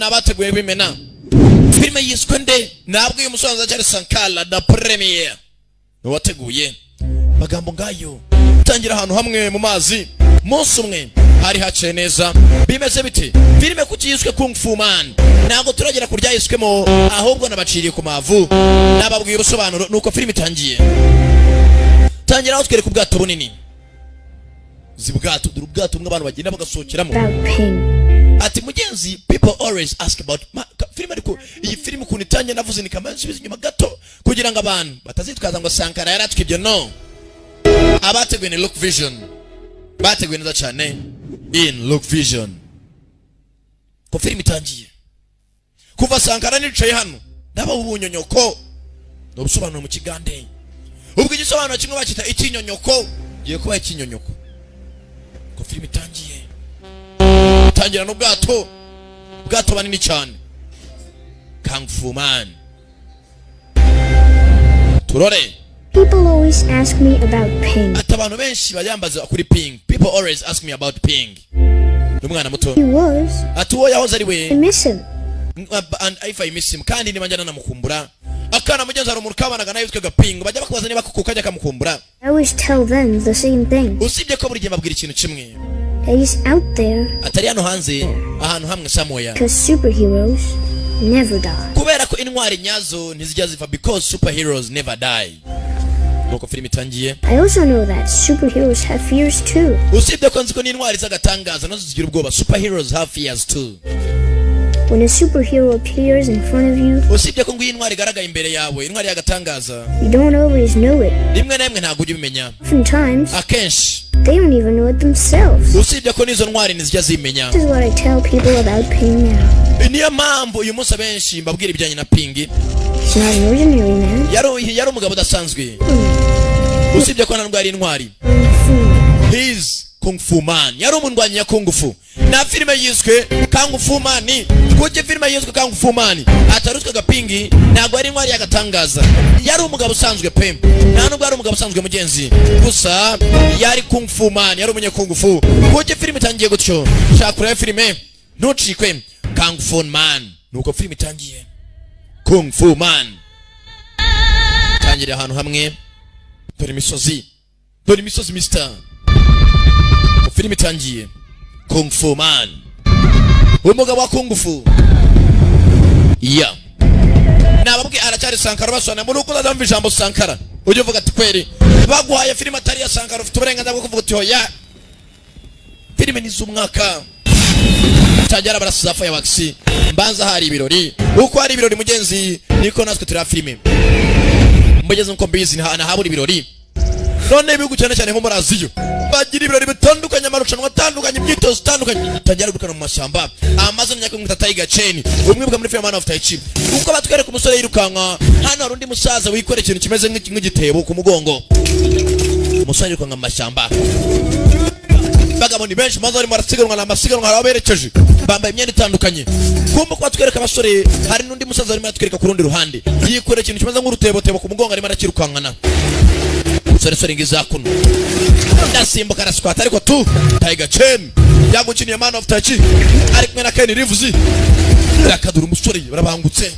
nabateguye bimena. Filime yiswe nde? Nabwo uyu musaza cyari Sankara da Premier. Wateguye. Magambo ngayo. Tangira ahantu hamwe mu mazi. Munsi umwe hari haciye neza. Bimeze bite? Filime kuki yiswe Kung Fu Man? Ntabwo turagera kurya yiswemo ahubwo nabaciriye ku mavu. Nababwiye ubusobanuro nuko filime itangiye. Tangira aho twereka ubwato bunini. Zibwato ubwato mw'abantu bagenda bagasohokeramo. Ati mugenzi, people always ask about filime, ariko iyi filime ukuntu itangiye navuze ni kamanzi bizinyuma gato kugira ngo abantu batazitwaza ngo Sankara yaratwibye. No, abateguye ni Look Vision, bateguye neza cyane in Look Vision. Ko filime itangiye kuva Sankara nicaye hano ndaba ubunyonyoko no busobanuro mu kigande. Ubwo igisobanuro kimwe bakita ikinyonyoko giye kuba ikinyonyoko. Ko filime itangiye tangira no bwato banini cyane. Kung Fu Man. Turore. People always ask me about Ping. Atabantu benshi bayambaza kuri Ping. People always ask me about Ping. Umwana muto. He was. Atuwo yahoze ari we. I miss him. And if I miss him, kandi ni manjana namukumbura. Akana mugenzi ari umuntu kabanaga nayo yitwaga Ping. Bajya bakubaza niba kuko kajya kamukumbura. I always tell them the same thing. Usibye ko buri gihe babwira ikintu kimwe. He's out there. Atari hano hanze ahantu hamwe samoya. Because superheroes never die. Kubera ko intwari nyazo ntizijya ziva, because superheroes never die. Nuko filime itangiye. I also know that superheroes have fears too. Usibye ko nziko n'intwari z'agatangaza nazo zigira ubwoba. Superheroes have fears too. When a superhero appears in front of you, usibye ko nguyi intwari igaragaye imbere yawe, intwari y'agatangaza, you don't always know it. rimwe na rimwe ntabwo ujya ubimenya. Sometimes akenshi they don't even know it themselves. usibye ko n'izo ntwari ntizijya zimenya. This is what I tell people about Ping now. Niyo mpamvu uyu munsi abenshi mbabwira ibijyanye na Ping. He's not an ordinary man. Yari umugabo udasanzwe. Usibye ko ntabwo ari intwari. He's Kung Fu Man. Yari umundwanyi ya Kung Fu. Na filime yiswe Kung Fu Man. Kuki filime yiswe Kung Fu Man? Atarutwaga Ping, ntabwo ari intwari y'agatangaza. Yari umugabo usanzwe pe. Nta nubwo ari umugabo usanzwe mugenzi. Gusa yari Kung Fu Man, yari umunye Kung Fu. Kuki filime itangiye gutyo? Shakura filime ntucikwe. Kung Fu Man. Nuko filime itangiye. Kung Fu Man. Tangira ahantu hamwe. Dore imisozi mister. Filime itangiye. Kung Fu Man. Umugabo wa Kung Fu. Yeah. Nababwe aracyari Sankara basona muri uko ndamva ijambo Sankara. Ujye uvuga ati kweri baguhaye filime atari ya Sankara ufite uburenganzira bwo kuvuga ati hoya. Filime ni z'umwaka. Tajara barasiza fireworks. Mbanza hari ibirori. Uko hari ibirori mugenzi niko natwe turi filime. Mugeze nko mbizi na haburi ibirori. None ibihugu cyane cyane nko muri Aziya bagira ibirori bitandukanye, amarushanwa atandukanye, imyitozo itandukanye. Tangira gukana mu mashyamba amazina nyako ngo Tiger Chain, umwe bwa muri film Man of Tai Chi. Uko batwereka umusore yirukanka hano hari undi musaza wikora ikintu kimeze nk'igitebo ku mugongo. Umusore yirukanka mu mashyamba. Bagabo ni benshi maze ari marasiganwa n'amasiganwa haraberekeje. Bambaye imyenda itandukanye. Kumba kwa twereka abasore hari n'undi musaza ari maratwereka ku rundi ruhande. Yikora ikintu kimeze nk'urutebo ku mugongo ari marakirukankana. Sore ngiza kuno ndasimbuka araswata ariko tu Tiger Chain yagukiniye Man of Tai Chi ari kumwe na Ken Reeves rakadura umusore barabangutse.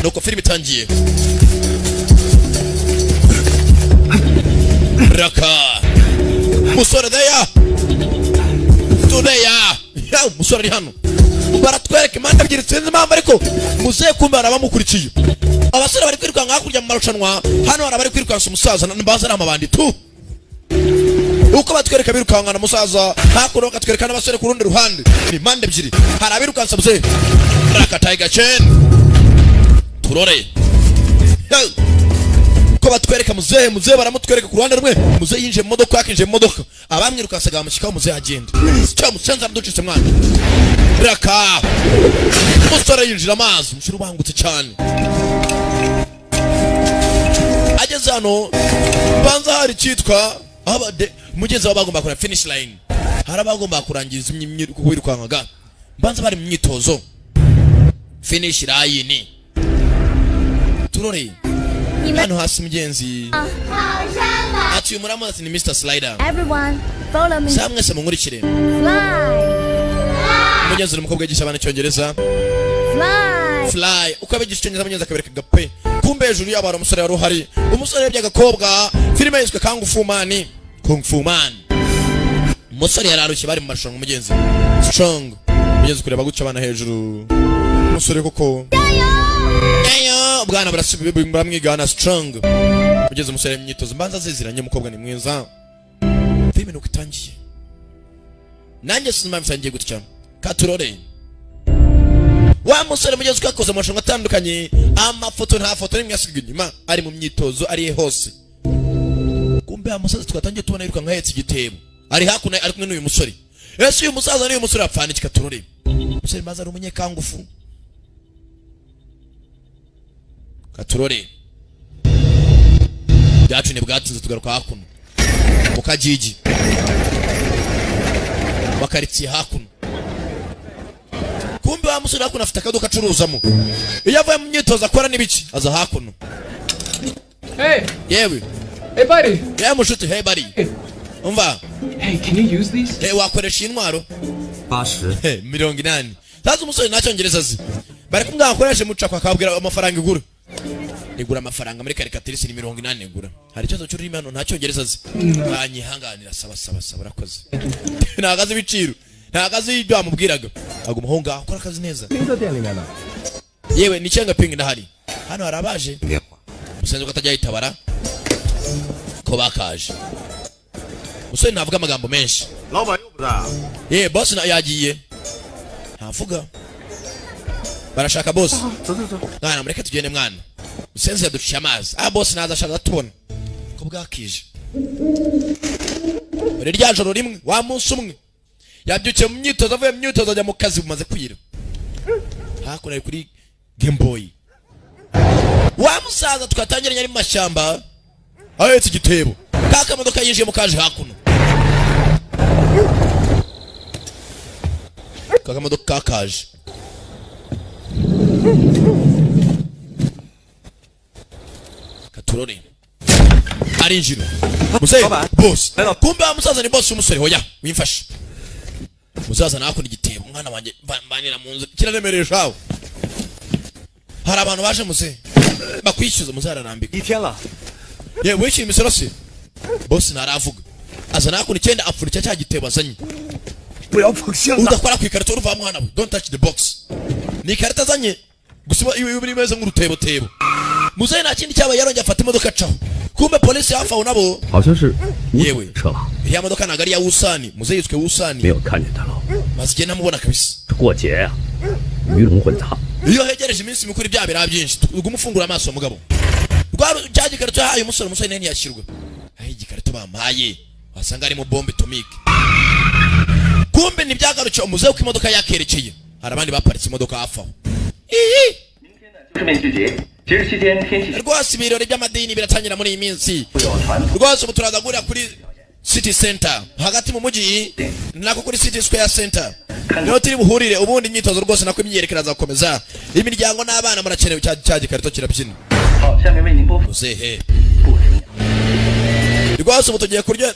Nuko filime itangiye. Raka musore deya ya musore ari hano baratwereka imanda ebyiri sinzi impamvu ariko muze kumba arabamukurikiye. Abasore bari kwirukanka hakurya mu marushanwa, hano barabari kwirukanka umusaza mbaza n'amabandi tu. Uko batwereka birukanka na musaza hakuno katwereka n'abasore ku rundi ruhande ni mande ebyiri. Hari abirukansa buze Raka Tiger Chain. Turore ko batwereka muze baramutwereka ku ruhande rumwe. Muze yinje mu modoka yakinje mu modoka, abamwirukansaga bamushyikaho muze agenda cyo musenza mducitse mwana. Raka musore yinjira amazi mushira ubangutse cyane. Ageze hano banza hari cyitwa abade mugenzi wabagomba kura finish line. Hari abagomba kurangiza kwirukankaga banza bari mu myitozo finish line. Turore hano hasi mugenzi ati umuramuzi ni Mr. Slider. Everyone follow me. Samwe se munkurikire. Fly. Mugenzi umukobwa yigisha abana icyongereza. Fly. Uko abigisha icyongereza mugenzi akabereka gape. Kumbe hejuru y'abara umusore wari uhari. Umusore yabye agakobwa. Filime yiswe Kung Fu Man. Umusore yararushye bari mu marushanwa mugenzi. Strong. Mugenzi kureba guca abana hejuru. Umusore koko. Ayo, bwana baramwigana Strong. Mugenzi umusore imyitozo mbanza ziziranye umukobwa ni mwiza. Filime nuko itangiye. Nanjye sinumva mfangiye gutya. Katurore. Wa musore mugenzi ukakoze amarushanwa atandukanye. Amafoto nta foto nimwe yasigaye inyuma. Ari mu myitozo ari hose. Kumbe amusaza twatangiye tubona yiruka nkahetse igitebo. Ari hakuno ari kumwe n'uyu musore. Ese uyu musaza n'uyu musore apfana iki Katurore? Musore maze ari umunyekangufu. Katurore. Byacune bwatinze tugaruka hakuno. Mukajiji. Bakaritsiye hakuno. Kumbe wa musore hakuno afite akaduka acuruzamo. Iyo avuye mu myitozo akora n'ibiki aza hakuno. Hey. Yewe. Hey buddy. Yeah, mushuti, hey buddy. Umva. Hey, can you use these? Hey, wakoresha intwaro? 80. Hey, 80. Sasa umusore nacyongereza zi. Bari kumwa akoresha muca kwa kabwira amafaranga igura. Igura amafaranga muri karikatirisi ni 80 igura. Hari cyazo cyuri hano ntacyongereza zi. Banyihanganira saba urakoze. Nagaze biciro. Nagaze ibyo amubwiraga. Agumuhonga akora akazi neza. Yewe ni cyanga ping ndahari. Hano harabaje. Musenze ko atajya yitabara. Ko bakaje. Musore navuga amagambo menshi. Boss na yagiye. Ntavuga. Barashaka boss. Mwana mureke tugende mwana. Musenze yaducisha amazi. Boss naza ashaka tubona. Ko bwakije. Uri rya joro rimwe wa munsi umwe. Yabyukiye mu myitozo avuye mu myitozo ajya mu kazi bumaze kwira. Hakuna kuri Game Boy. Wa musaza twatangiranye ari mu mashyamba. Ahetse igitebo. Kaka modoka yinjiye mu kaje hakuno. Kaka modoka kaje. Katurore. Arinjiro. Museye. Boss. Kumbe umusaza ni boss umusore hoya. Wimfashe. Musaza nako ni igitebo. Mwana wanje banira mu nzu. Kiraremereshaho. Hari abantu baje museye. Bakwishyuza muzara rambika. Ityala. Ye wishi imisoro se. Boss naravuga. Azana ko ni cyenda apfuricya cya gitebo azanye. Udakora ku ikarito uruva mwana we. Don't touch the box. Ni ikarita azanye. Gusiba iwe biri meze nk'urutebo tebo. Muzaye nta kindi cyaba yaronje afata imodoka caho. Kumbe police yafa unabo. 好像是 Yewe. 车了， Ya modoka nagari ya Usani. Muzaye yitwe Usani. 没有看见他了。 Bazige namubona kabisa. 过节呀，鱼龙混杂。 Iyo hegereje iminsi mikuru bya bira byinshi. Ugumufungura amaso mugabo. Rwaro cyaje karito yahaye umusore nene yashyirwa. Ayi gikarito bamaye. Wasanga ari mu bombe atomique. Kumbe nibyagarucye umuze uko imodoka yakerekeye. Harabandi baparitse imodoka hafa. Rwose ibirori by'amadini biratangira muri iyi minsi. Rwose muturaza gura kuri City Center hagati mu mujyi nako kuri City Square Center. Niho turi buhurire ubundi imyitozo rwose nako imyerekera zakomeza. Imiryango n'abana murakenewe cya gikarito kirabyina. Uzehe. Rwose mutugiye kurya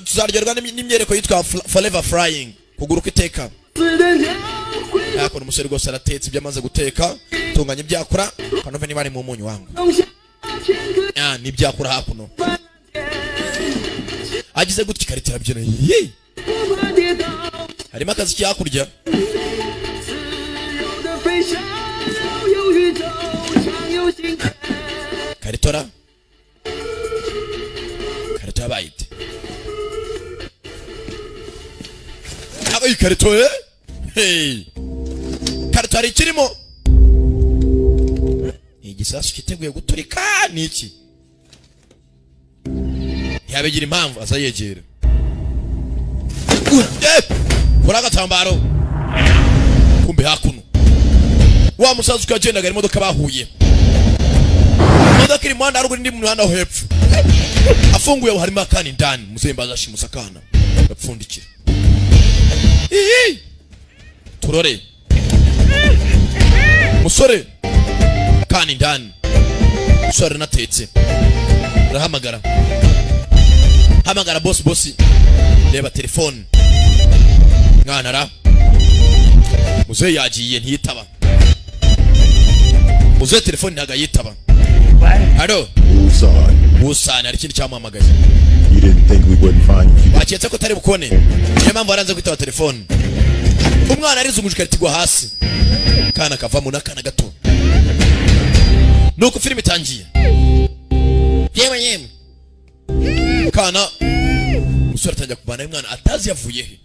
tuzaryoherwa n'imyereko yitwa Forever Flying. Kuguruka iteka. Yako umusore rwose aratetse ibyo amaze guteka. Tunganya ibyakura. Kanove niba ari mu munyu wangu. Ni ibyakura hakuno. Agize gutya ikarita yabyina. Harimo akazi cyakurya. Karitora. Karita bayite. Aba ikarito Hey. Karita ari kirimo. Igisasu kiteguye guturika niki? Yabigira impamvu azayegera. Kuraga tambaro. Kumbe hakuno. Wa musaza ukagendaga imodoka bahuye. Imodoka iri muhanda aruguru ndi mu muhanda ho hepfo. Afunguye harimo akani ndani muzembaza shimusakana. Bapfundikira. Turore. Musore. Kani ndani. Musore natetse. Rahamagara. Hamagara boss. Reba telefone. Mwana ra. muzehe yagiye ntiyitaba. Muzehe telefone ntaga yitaba. Alo. Usana ari kindi cyamuhamagaye. You didn't think we wouldn't find you. Baketse ko tari bukone. Niyo mpamvu aranze kwitaba telefone. Umwana arizungujwe atigwa hasi. Kana kava mu nakana gato. Nuko filime itangiye. Yemwe. Kana musore atangiye kubana n'umwana atazi yavuye he.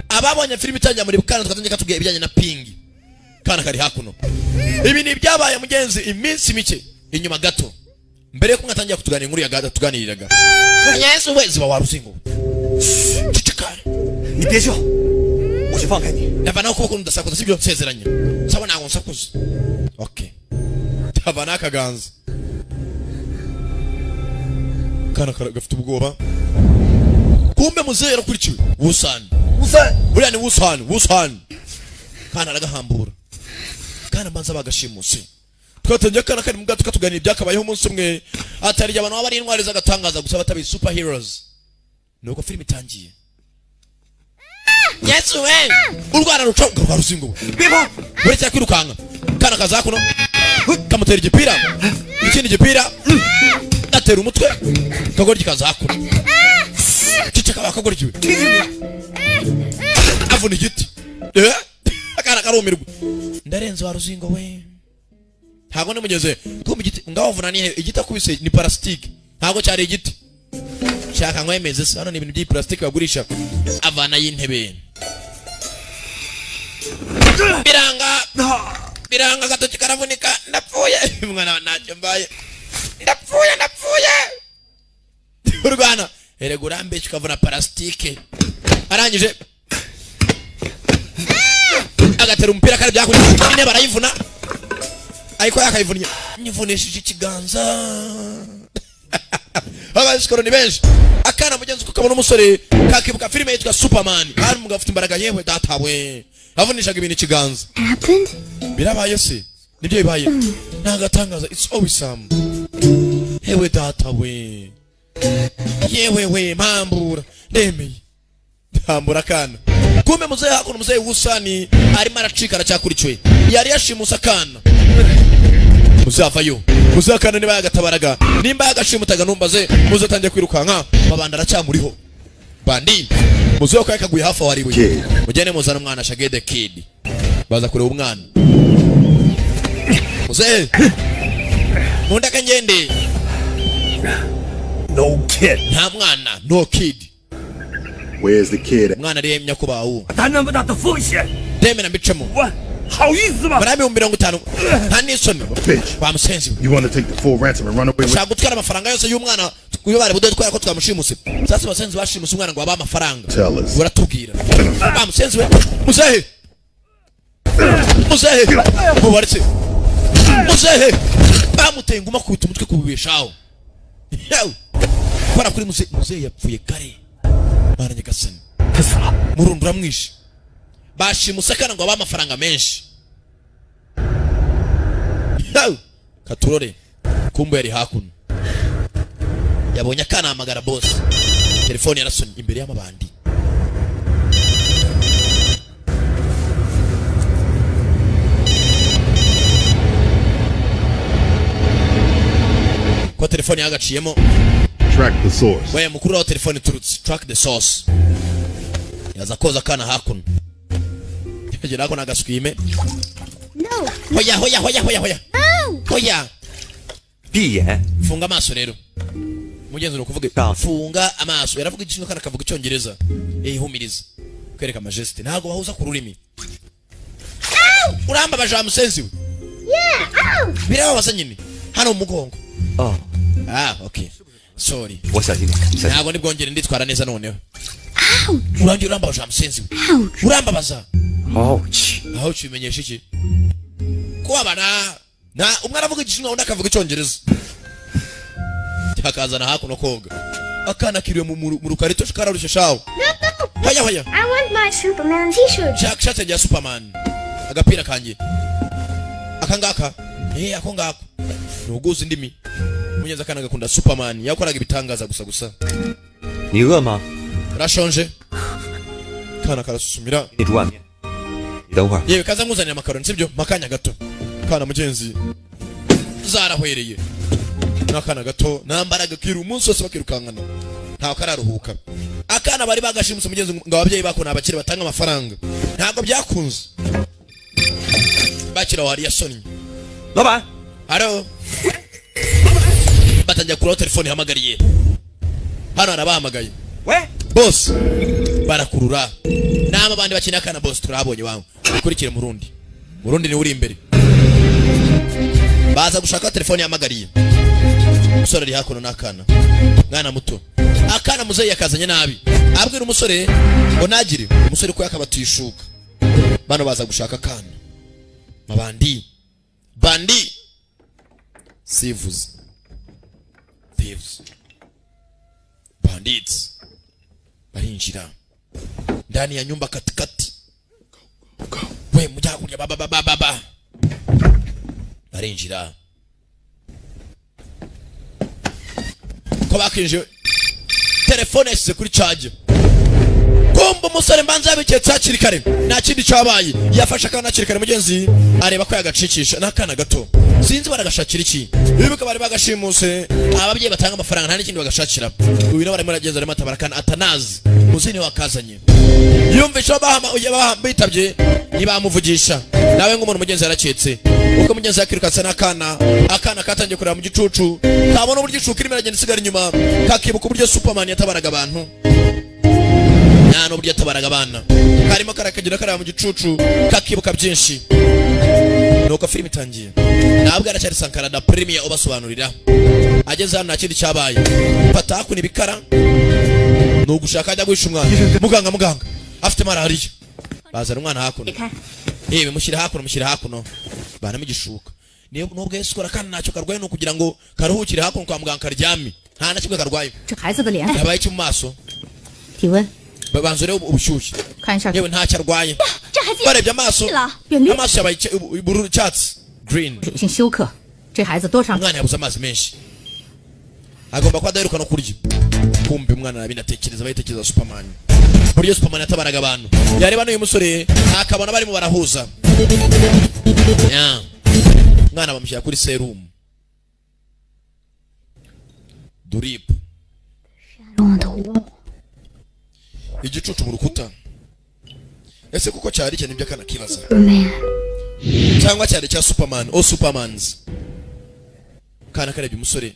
Ababonye filime itangiye muri bukana twatangiye katubwiye ibijyanye na pingi. Kana kari hakuno. Ibi ni byabaye mugenzi iminsi mike inyuma gato. Mbere ko mwatangiye kutuganira inkuru ya gada tuganiriraga. Yesu wezi wa Ruzingo. Cicika. Ni别笑，我去放开你。 Navana ukuboko ndasakuza sibyo nsezeranye. Saba ntago nsakuza. Okay. Tavana kaganza. Kana gafite ubwoba. Kumbe muzehe yakurikiwe. Wusan. Buriya ni Wusan. Kana aragahambura. Kana mbanza bagashimuse. Twatangiye kana kari mugato katuganira byakabayeho umunsi umwe. Atari abantu bari intwari zagatangaza gusa batabi superheroes. Nuko filime itangiye. Yesu we. Urwana rucoga rwa Ruzingo. Biba. Buretse kwirukanga. Kana kazakuno. Kamutera igipira. Ikindi gipira. Atera umutwe. Kagoryi kazakuno. Ciceka bakagoryiwe. Avuna igiti. Akana karumirwa. Ndarenze wa Ruzingo we. Ntago nemugeze kumbe igiti ngawuvuna ni igiti akubise ni plastic. Ntago cyari igiti. Shaka nkwemeze se hano ni ibintu by'iplastic bagurisha avana y'intebe. Biranga gatoki karavunika ndapfuye mwana nacyo mbaye ndapfuye urwana eregura mbe kikavuna plastic arangije agatera umupira kare byakuri ine barayivuna ayiko yakayivunnye nyivunishije ikiganza. Abasikoro ni benshi. Akana mugenzi kukabona umusore kakibuka filime yitwa Superman. Hari mugafite imbaraga yewe datawe. Avunishaga ibintu ikiganza. Happened? Birabaye se. Nibyo bibaye. Nagatangaza it's always some. Hewe datawe. Yewe we mambura. Ndemeye. Ndambura kana. Kumbe muzehe hakuno muzehe Wusani arimo aracika aracyakurikiwe. Yari yashimusa kana. Muzavayo. Muzakana niba yagatabaraga. Nimba yagashimutaga numbaze muzatangiye kwirukanka babanda aracyamuriho. Bandi. Muzehe ko yakaguye hafi wari we. Mujyane muzana umwana Shagede Kid. Baza kureba umwana. Muzehe. Munda kangende. No kid. Nta mwana, no kid. Where's the kid? Mwana ari emya kubawu. 担那么大的风险， Deme na bicemo. 我好意思吗？ Barami 50. Nta isoni. Bitch. Bamusenzi. You want to take the full ransom and run away with? Shagutwara amafaranga yose y'umwana kuyobare bude twara ko twamushimuse. Sasa basenzi bashimuse umwana ngo aba amafaranga. Tell us. Uratubwira. Bamusenzi we. Muzehe. Mubaretse. Muzehe. Bamuteye nguma kubita umutwe kubibeshaho. Yaw. Para kuri muzehe yapfuye kare. Baranye gasani. Murundura mwishi. Bashimuse kana ngo aba amafaranga menshi. Yaw. Katurore. Kumbe yari hakuno. Yabonye akana hamagara boss. Telefone yarasonye imbere y'amabandi. Kwa telefone yagaciyemo. Track the source. Wewe mukuru wa telefone turutse. Track the source. Yaza koza kana hakuno. Jira ko nagaswime. No. Hoya. No. Hoya. 闭眼， Funga amaso rero. Mugenzi no kuvuga funga amaso. Yaravuga igishinwa kana kavuga icyongereza. Humiriza. Kwereka majesty. Ntago bahuza ku rurimi. Uramba baja musenzi we. Yeah. Ow. Biraba basanyine. Hano umugongo. 哦， Okay. Sorry. 我小心点，小心。 Ntago nibwongere nditwara neza noneho. Ouch. Urangi uramba baja musenzi we. Ouch. Uramba baza. Ouch. Aho kimenyesha iki? Kubabana. Na umwana avuga igishinwa undi akavuga icyongereza. Akazana hakuno koga. Akana kiriwe mu rukarito shikararushye shawo. Hoya. I want my Superman t-shirt. Shaka ya Superman. Agapira kanjye. Akangaka. Ako ngako. Nuguza indimi. Munyeza kana gakunda Superman. Yakoraga ibitangaza gusa. 你饿吗？ Rashonje. Kana karasusumira. 你煮碗面。等会儿。 yewe kaza nkuzanira amakaroni sibyo makanya gato kana mugenzi zarahwereye nakana gato nambaraga kira umunsi wose bakirukankana ntawe kararuhuka akana bari bagashimuse mugenzi ngo ababyeyi bakona abakire batanga amafaranga ntabwo byakunze bakira wari yasonnye 老板， alo batangira kuri telefone hamagariye hano arabahamagaye 喂， boss barakurura nama bandi bakina akana boss turabonye wangu ukurikire murundi ni uri imbere baza gushaka telefone yamagariye umusore ari hakuno n'akana mwana muto akana muzeyi yakazanye nabi abwira umusore ngo nagire umusore ko yakabatishuka bano baza gushaka akana mabandi bandi thieves bandits barinjira ndani ya nyumba katikati we mujya kurya baba barinjira ko bakinje telefone yasize kuri charge kumba umusore mbanza yabiketse hakiri kare nta kindi cyabaye yafashe akana hakiri kare mugenzi areba ko yagacikisha n'akana gato sinzi baragashakira iki bibuka bari bagashimuse ababyeyi batanga amafaranga nta n'ikindi bagashakira uyu nawe arimo aragenza arimo atabarakana atanazi muzini wakazanye yumvisha bitabye ntibamuvugisha nawe nk'umuntu mugenzi yaraketse uko mugenzi yakirukatse n'akana akana katangiye kureba mu gicucu kabona uburyo icucu irimo iragenda isigara inyuma kakibuka uburyo Superman yatabaraga abantu nano burya tabaraga abana karimo karakagira karaba mu gicucu kakibuka byinshi nuko film itangiye nabwo aracyari Sankara da Premier ubasobanurira ageze hano nakindi cyabaye fata hakuni bikara no gushaka ajya guhisha umwana muganga afite malariya bazana umwana hakuno yewe mushyira hakuno bana mugishuka niyo nubwo Yesu kana nacyo karwaye no kugira ngo karuhukire hakuno kwa muganga karyami nta na kimwe karwaye yabaye cyo mu maso 体温 babanzure ubushyushye 看一下， yewe ntacyo arwaye 这孩子 barebye amaso 了，变绿， amaso yabaye ubururu icyatsi green 属性休克，这孩子多长？ umwana yabuze amazi menshi agomba kuba adaheruka no kurya kumbi umwana nabinatekereza bayitekereza Superman buryo Superman yatabaraga abantu yareba n'uyu musore akabona barimo barahuza umwana bamushyira kuri serum drip igicucu mu rukuta ese kuko cyari cyane ibyo kana kibaza cyangwa cyari cya Superman o Supermans kana karebye umusore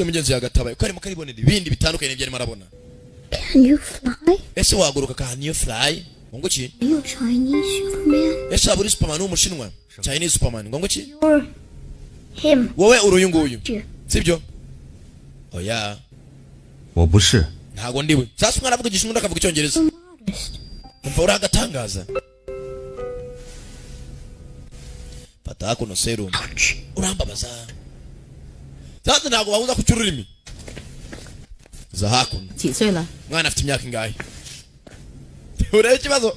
mugenzi yagatabaye karimo karibonera ibindi bitandukanye n'ibyo arimo arabona. Can you fly? Ese waguruka can you fly? Ngo ki? Are you a Chinese Superman? Ese aburi Superman w'umushinwa? Chinese Superman ngo ki? You're him. Wowe uruyu nguyu. Yeah. Sibyo? Oya. 我不是。 Ntago ndiwe. Sasa umwana avuga igishinwa akavuga icyongereza. Umva uragatangaza. Fata kuno serum. Urambabaza. Sasa ntago bahuza ku cyururimi. Za hakuno. 几岁了？ Mwana afite imyaka ingahe? Urebe ikibazo?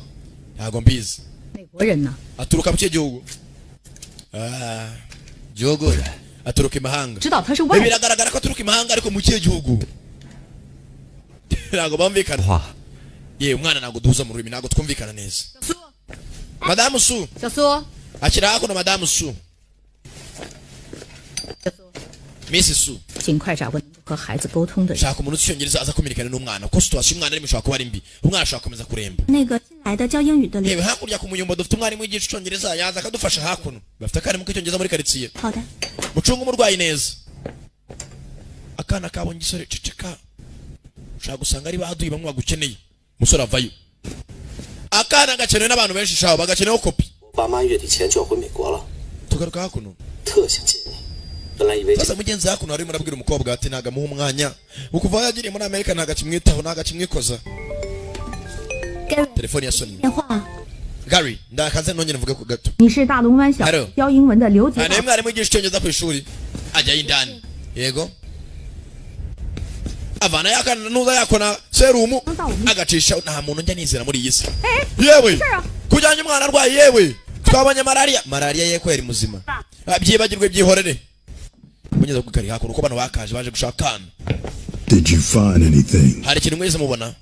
Ntago mbizi. 美国人呢？ Aturuka mu kihe gihugu? Gihugu aturuka imahanga. 知道他是外国人。 Biragaragara ko aturuka imahanga ariko mu kihe gihugu? Ntago bamvikana. 话 Ye umwana ntago duhuza mu rurimi ntago twumvikana neza. 小苏， Madame Su, 小苏， akira hakuno Madame Su. 小苏， Miss Su, 尽快找个能够和孩子沟通的人。 shaka umuntu ucyongereza aza kumenyekana n'umwana. Ko situation umwana ari mushaka kuba ari mbi. Umwana ashaka komeza kuremba. 那个新来的教英语的 Yewe hakurya ku muyumba dufite umwarimu wigisha icyongereza yaza akadufasha hakuno. Bafite akarimu k'icyongereza muri quartier. 好的， Mucunga umurwayi neza. Akana kabonye igisore ceceka. Ushaka gusanga ari baduyi bamwe bagukeneye. Musore avayo. Akana gakenewe n'abantu benshi shaho bagakeneyeho kopi. 爸妈月底前就要回美国了， Tugaruka hakuno. 特想见你。本来以为 Sasa mugenzi hakuno ari murabwira umukobwa ati naga muha umwanya. Ukuva yagiriye muri Amerika naga kimwitaho naga kimwikoza. Gary Telefoni ya Sony. 电话， Gary, ndakaze nongera mvuge ku gato. 你是大龙湾小 Hello 教英文的刘杰 Ane mwarimu wigisha icyongereza ku ishuri. Ajya indani. Yego. Avana yakana nuza yakona serumu agacisha nta muntu njya nizera muri iyi si. Yewe. Kujyanye umwana arwaye yewe. Twabanye malaria ye ko yari muzima. Byibagirwe byihorere. Munyeza kugari hakuno ko bano bakaje baje gushaka kana. Did you find anything? Hari ikintu mwese mubona?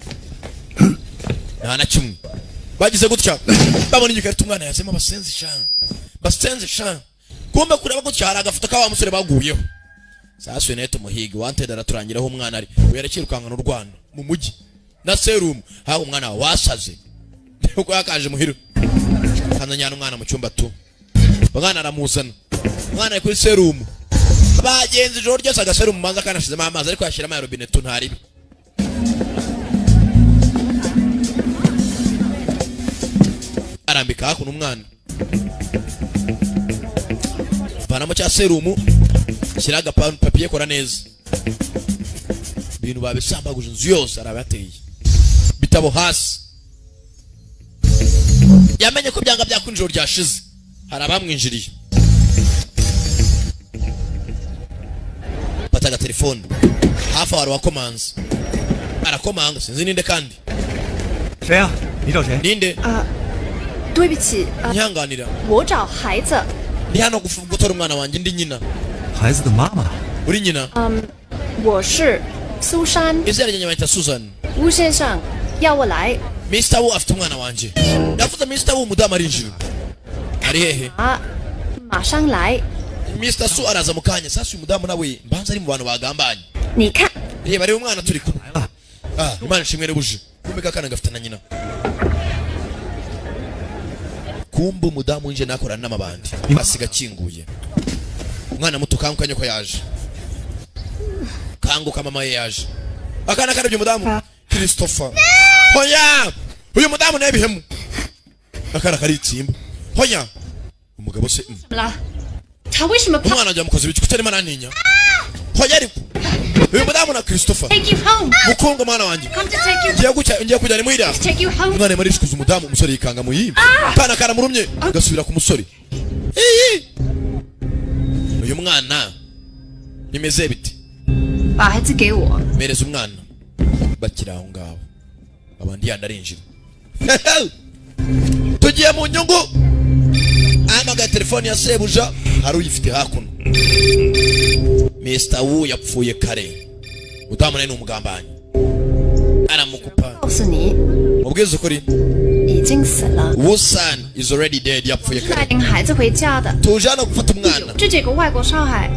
Nta na kimwe. bagize gutya babona igikarito umwana yazemo basenze sha kumbe kureba gutya hari agafoto ka wa musore baguyeho sasa neto muhigi wanted araturangiraho umwana ari uyarekirukanga n'u Rwanda mu mujyi na serum haho umwana wasaze uko yakaje muhiro kananyana umwana mu cyumba tu bagana aramuzana umwana ari kuri serum bagenzi ijoro ryose agaserum manza kanashizemo amazi ariko yashiramo ya robine tu ntaribi arambika hakuno umwana banamo cya serumu shiraga papier kora neza bintu babisambaguje inzu yose arabateye bitabo hasi yamenye ko byanga byakunjiro ryashize harabamwinjiriye bataga telefone hafa wari wakomanze arakomanga sinzi ninde kandi 谁啊？你找谁？ ninde 对不起， nyanganira 我找孩子。 ndi hano gutora umwana wanjye ndi nyina 孩子的妈妈。 uri nyina 我是苏珊， izina ryanjye bayita Susan 吴先生要我来 Mr. Wu afite umwana wanjye ndavuze Mr. Wu mudamu arinjira ari hehe 啊，马上来。 Mr. Su araza mu kanya sasa uyu mudamu nawe mbanza ari mu bantu bagambanye 你看， reba reba umwana turi kumwe Imana ishimwe n'ubuje kumbe kakana gafite na nyina kumbe umudamu nje nakorana n'amabandi basiga kinguye umwana muto kankanye ko yaje kanguka mama ye yaje akana karabye umudamu Christopher hoya uyu mudamu nebihemu akana karitsimba hoya umugabo se 怎么了？他为什么怕 umwana ajya mukoze biki kutarimo naninya hoya ariko uyu mudamu na Christopher？Take you home. mukunga mwana wanjye Come to take you. ngiye kujyana muhira Take you home. umwana yari shikuza umudamu umusore yikanga muyimba kana karamurumye gasubira ku musore uyu mwana bimeze biti 把孩子给我。 mereza umwana bakira aho ngaho abandi yandarinjira tugiye mu nyungu amaga telefone ya sebuja hari uyifite hakuno Mr. Wu yapfuye kare mudamu nawe ni umugambanyi aramukupa 告诉你， mubwiza ukuri 已经死了。 Wu San is already dead yapfuye 带 kare 领孩子回家的， tuje hano gufata umwana 就这个外国少孩，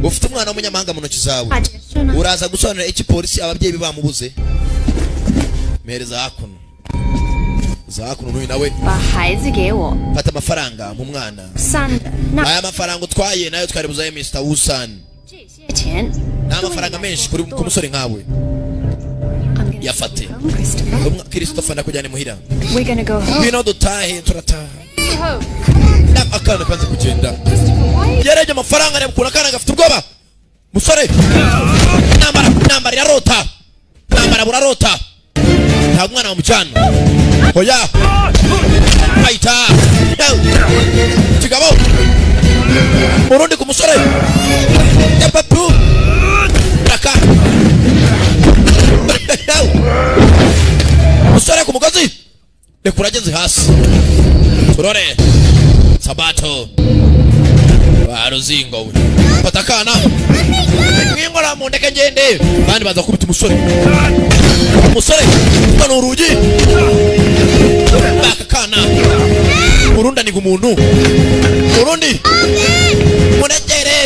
ufite umwana w'umunyamahanga mu ntoki zawe 把解释呢？ uraza gusobanurira iki polisi ababyeyi bamubuze mpereza hakuno za hakuno n'uyu nawe 把孩子给我， fata amafaranga mu mwana 散的那 aya mafaranga utwaye nayo twaribuzayo Mr. Wu San 这些钱 ni amafaranga menshi ku musore nkawe yafate Christopher ndakujyane muhira We're gonna go home. ngwino dutahe turataha Home. akana kanze kugenda yarebye amafaranga arabukura akana gafite ubwoba musore nambara irarota nambara burarota nta mwana wa mucana hoya bayita kigabo urundi ku musore yapatu raka musore ku mugozi rekura ageze hasi turore sabato baruzingo fata akana mwingora mu ndeke ngende bandi baza kubita umusore mbona urugi baka kana urunda ni umuntu urundi munegere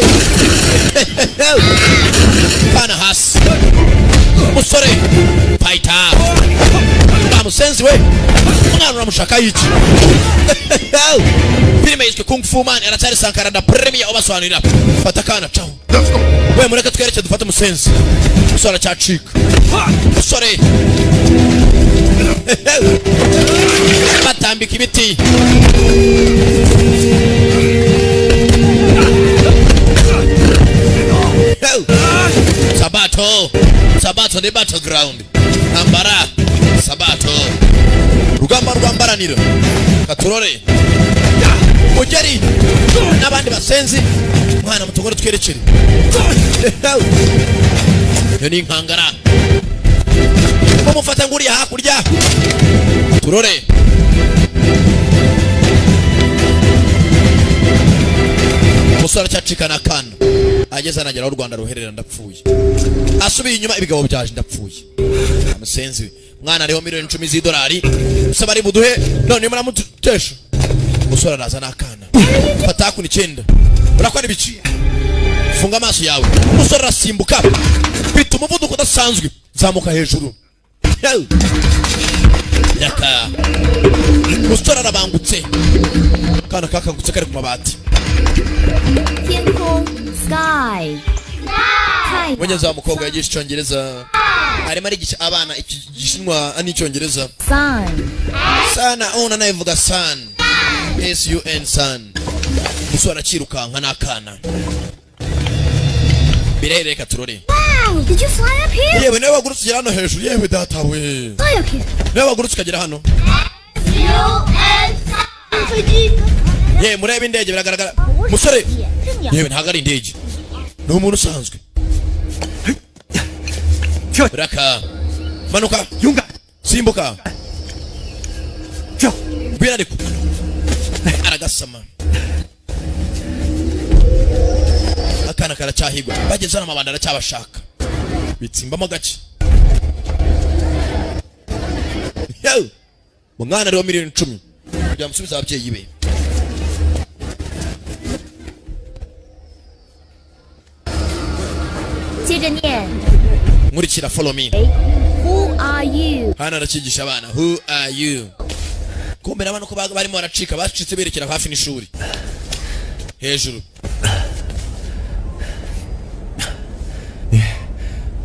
kana hasi umusore paita bamusenzi we umwana uramushaka yiki filime yitwa Kung Fu Man aracyari Sankara da Premier obasobanurira fata kana ciao we mureke twereke dufata umusenzi usora cyacika usore batambika ibiti Sabato the battleground ambara Sabato rugamba rwambaranira katurore mugeri n'abandi basenzi mwana mutogore twerekere yo ni nkangara mufata nguriya hakurya turore musora cyacikana kana ageze anagera aho u Rwanda ruherera ndapfuye asubiye inyuma ibigabo byaje ndapfuye amusenzi mwana ariho miliyoni 10 z'idolari usaba ari buduhe none muramutesha musore araza nakana fata ku 9 urakora ibiki funga amaso yawe musore arasimbuka bita umuvuduko udasanzwe zamuka hejuru yaka musore arabangutse kana kakangutse kari ku mabati Sky. Mwenye mukobwa yagisha icyongereza arimo arigisha abana igishinwa n'icyongereza Sun. sana ona nayivuga sun sun sun musore akirukanka nakana birereka turore Wow, did you fly up here? yewe nawe wagurutse ugera hano hejuru yewe data we Fly up here. nawe wagurutse ukagera hano yewe murebe indege biragaragara musore yewe ntago ari indege ni umuntu usanzwe raka manuka yunga simbuka bwira ariko aragasama akana karacyahigwa bageze hano amabanda aracyabashaka bitsimbamo gace umwana ariho miliyoni 10 kugira musubiza ababyeyi be nkurikira follow me. Who are you? Hana arakigisha abana who are you. Kumbe abana ko barimo baracika bacitse berekera hafi n'ishuri hejuru.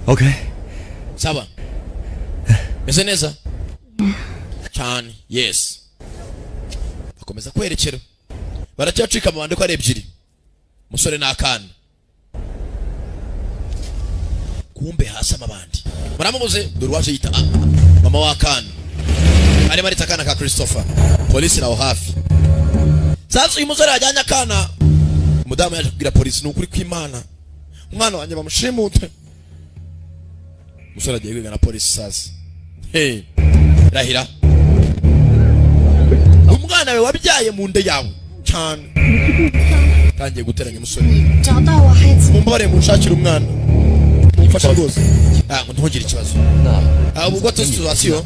Okay. Sawa. Meze neza? Cyane. Yes. Bakomeza kwerekera. Baracyacika mu bande ko ari ebyiri. Musore n'akana. Kumbe hasa mabandi. Muramubuze durwaje yita mama wakana. Ari marita kana ka Christopher. Polisi naho hafi. Sasa uyu musore ajyanye akana. Umudamu yaje kugira polisi n'ukuri kw'Imana. Umwana wanjye bamushimute. Musore agiye kwigana polisi sasa. Hey. Rahira. Umwana we wabyaye mu nda yawe cyane. Tangiye guteranya umusore. Mumbare munshakira umwana. Mufasha rwose. Ngo ntugire ikibazo. Ubwo situation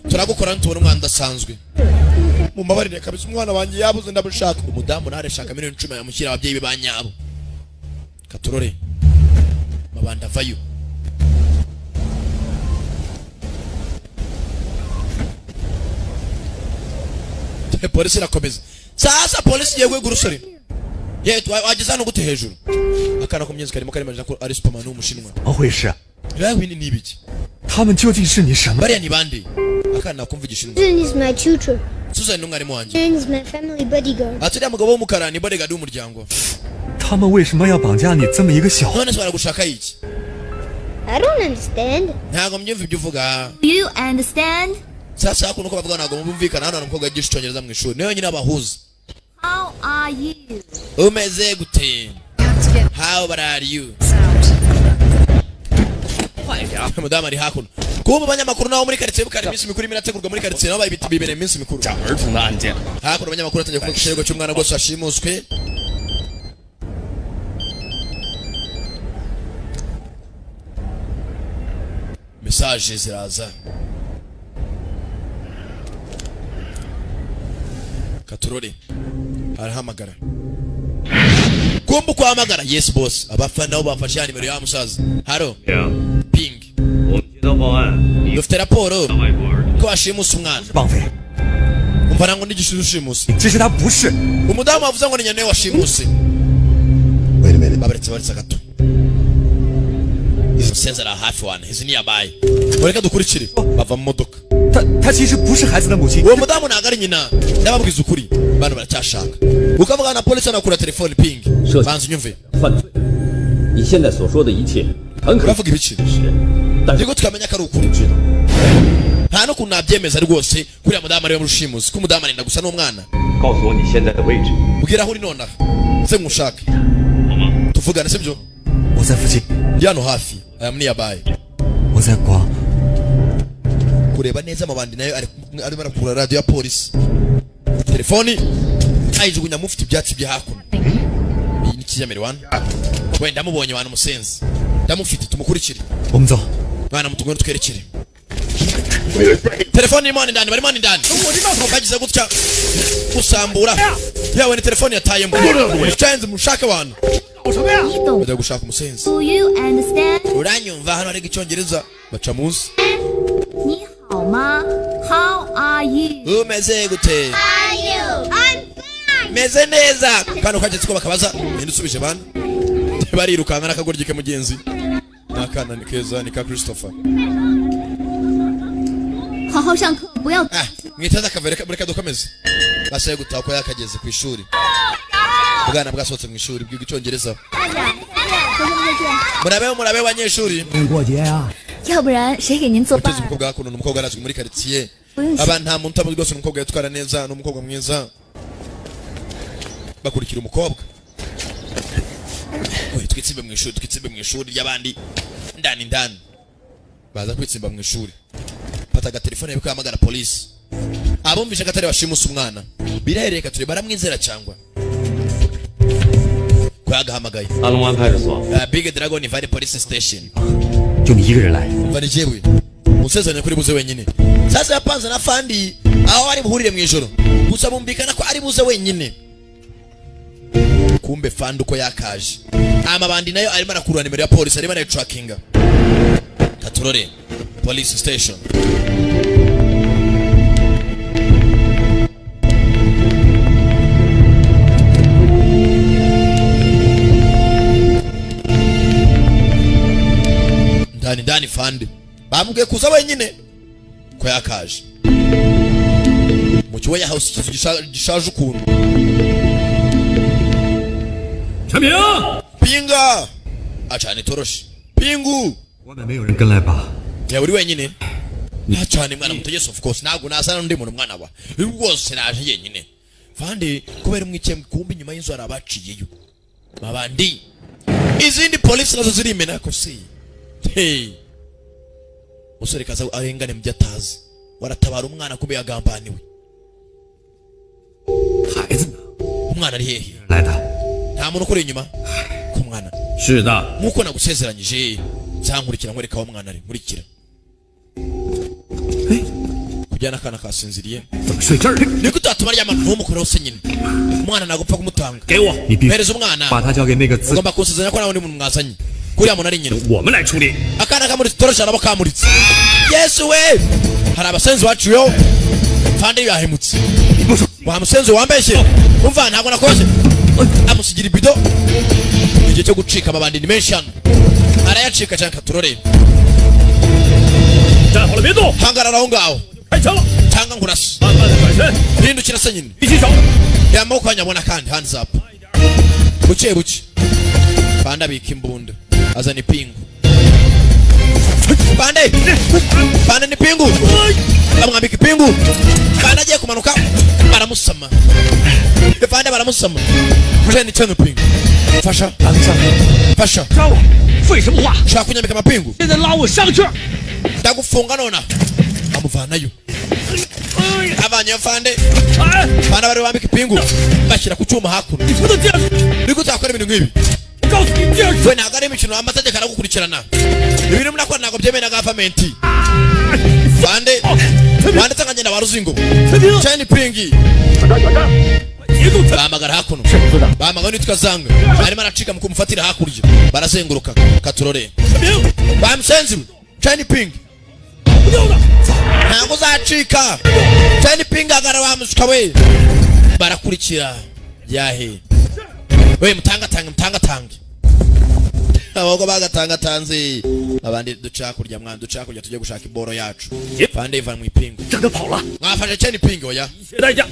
turagukora ntubona umwana dasanzwe. Mumbabarire kabisa umwana wanjye yabuze ndabushaka. Umudamu nareshaka miliyoni 10 yamushyira ababyeyi be banyabo. Katurore. Mabanda vayo. Polisi irakomeza. Sasa polisi yewe gurusore. Yetu wageza no gute hejuru. Akana kumyenzi karimo karimanje ko ari Superman w'umushinwa. 怎么回事？ Yawe ni nibiki? 他们究竟是你什么？ Bariya ni bande? Akana kumva igishinwa. Susan is my tutor. Susan n'umwarimu wanjye. Susan is my family bodyguard. Aturiya mugabo w'umukara ni bodyguard w'umuryango. 他们为什么要绑架你这么一个小？ None se baragushaka iki? I don't understand. Ntago mbyumva ibyo uvuga. You understand? Sasa hakuno ko bavuga ntago mumvikana hano n'umukobwa yigisha icyongereza mu ishuri. Niyo nyine abahuza. How are you? Umeze gute? How are you? Mudamu ari hakuno. Kuba abanyamakuru nabo muri quartier bukari iminsi mikuru imirategurwa muri quartier nabo bayibita bibere iminsi mikuru. Hakuno abanyamakuru atangiye kuvuga ikirego cy'umwana rwose washimuswe. Message ziraza. Katurore arahamagara. Kumbu kuhamagara. Yes boss. Abafana nabo bafashe nimero ya musaza. Haro. Ping. 我们接到报案，你 Dufite raporo 外国人 ko washimusa umwana. 绑匪， Umva nango ndigishushimusa. 其实他不是。 Umudamu avuze ngo ni nyane washimuse. Wait a minute. Babaretse baritsa gato. Senzara hafi wana. Hizi ni yabaye. Mureka dukurikire. Bava mu modoka. 他其实不是孩子的母亲。 Uwo mudamu ntago ari nyina. Ndababwiza ukuri. Bano baracyashaka. Ukavuga na polisi anakura telefone ping. Banza unyumve. 犯罪。你现在所说的一切很可能 Uravuga ibiki? 是，但是 Niko tukamenya ko ari ukuri. 知道 Nta no kunabyemeza rwose kuri mudamu ari mushimusi. Ko mudamu arinda gusa n'umwana. 告诉我你现在的位置， Ubwira aho uri nonaha. Nze ngushake. 好吗？ Tuvugane sibyo? 我在附近， Ndi hano hafi. Aya muni yabaye. 我在广。 Kureba neza amabandi nayo arimo arakura radio ya polisi. Telefoni ayijugunya mufite ibyatsi bya hakuno. Iyi ni kijamere wana. Wenda mubonye wana musenzi. Ndamufite tumukurikire. 我们走。 Bana mutugwe twerekere. telefone imani ndani bari imani ndani bagize gutya usambura yawe ni telefone yatayemo cyanze mushaka abantu bajya gushaka umusenzi. Do you understand? Uranyumva hano ari icyongereza baca munsi. 你好吗 How are you? Umeze gute? Are you? I'm fine. Meze neza. Kano kagetse ko bakabaza ninde usubije bana barirukanga nakagorgike mugenzi nakana ni keza ni ka Christopher. 好好上课，不要。 mwitaza kavere bureka dukomeze basaye gutaha ko yakageze ku ishuri bwana bwasohotse mu ishuri bwiga icyongereza. murabe abanyeshuri 要不然谁给您做伴 umukobwa hakuno n'umukobwa arazwi muri quartier aba nta muntu utamuzi rwose umukobwa yatwara neza n'umukobwa mwiza bakurikira umukobwa we twitsimbe mu ishuri y'abandi ndani baza kwitsimba mu ishuri pata telefone yako yamagara police abumvisha gatare bashimusa umwana birereka turi baramwizera cyangwa kwagahamagaye 阿龙湾派出所。 Big Dragon Valley Police Station 就你一个人来， mvani jewe musezanya kuri buze wenyine sasa yapanze na fandi aho ari buhurire mu ijoro gusa bumbikana ko ari buze wenyine kumbe fandi uko yakaje amabandi nayo arimo arakurura nimero ya police arimo ara trackinga katurore police station. ndani fandi bamubwiye kuza wenyine ko yakaje mu kiwe ya house gishaje ukuntu. 陈平， pinga acane toroshi pingu 外面没有人跟来吧？ ya uri wenyine acane mwana muto. Yes of course ntago nasana n'undi muntu mwana wa rwose naje yenyine fandi kubera umwikiye kumbi nyuma y'inzu arabaciyeyo mabandi izindi police nazo ziri imena ko si. Hey musore kaza arengane mu byatazi waratabara umwana kumbe yagambaniwe. 孩子呢？ umwana ari hehe 来的。 nta muntu ukuri inyuma ku mwana 是的， nkuko nagusezeranyije zankurikira nkwereka aho mwana ari nkurikira kujyana akana kasinziriye 怎么睡这儿？ niko utatuma aryama ntumukoreho se nyine umwana nagupfa kumutanga 给我， 你必须 mpereza umwana 把他交给那个自 ugomba kusezeranya ko nawe undi muntu mwazanye kuriya muntu ari nyina 我们来处理。 akana kamuritse torosha araba kamuritse yesu we hari abasenzi baciyeho fandi yahemutse wa musenzi wambeshye umva ntabwo nakoze amusigira ibido igihe cyo gucika amabandi ni menshi hano arayacika cyane katurore 站好了，别动， hangarara aho ngaho 开枪了， cyangwa nkurasa 慢慢的转身， hindukira se nyine 一起手， amaboko yanyabona kandi hands up buke fandi abika imbunda azana ipingu fandi ni pingu amwambika ipingu fandi agiye kumanuka baramusama fandi baramusama jeni cyane pingu fasha 抓我，废什么话？ shaka kunyambika amapingu 现在拉我上去！ ndagufunga nona amuvanayo avanyeyo fandi 哎， fandi bari bambika ipingu bashyira ku cyuma hakuno 你不能这样！ niko utakora ibintu nk'ibi 我告诉你，这样 we ntabwo ari imikino amategeko aragukurikirana ibintu munakora ntabwo byemewe na gavamenti fande wanditse nkagenda ba ruzingo cheni pingi 节奏才 bahamagara hakuno bahamagara nitwa zanga arimo aracika mu kumufatira hakurya barazenguruka katurore 陈平， bamusenzi cheni pingi 不掉的， ntabwo uzacika cheni pingi agara wamusuka we barakurikira yahe we mutangatange abagabo bagatangatanze abandi duca kurya mwana duca kurya tujye gushaka iboro yacu fande ivan mu ipingu 让他跑了， mwafashe cheni pingi oya 一切代价，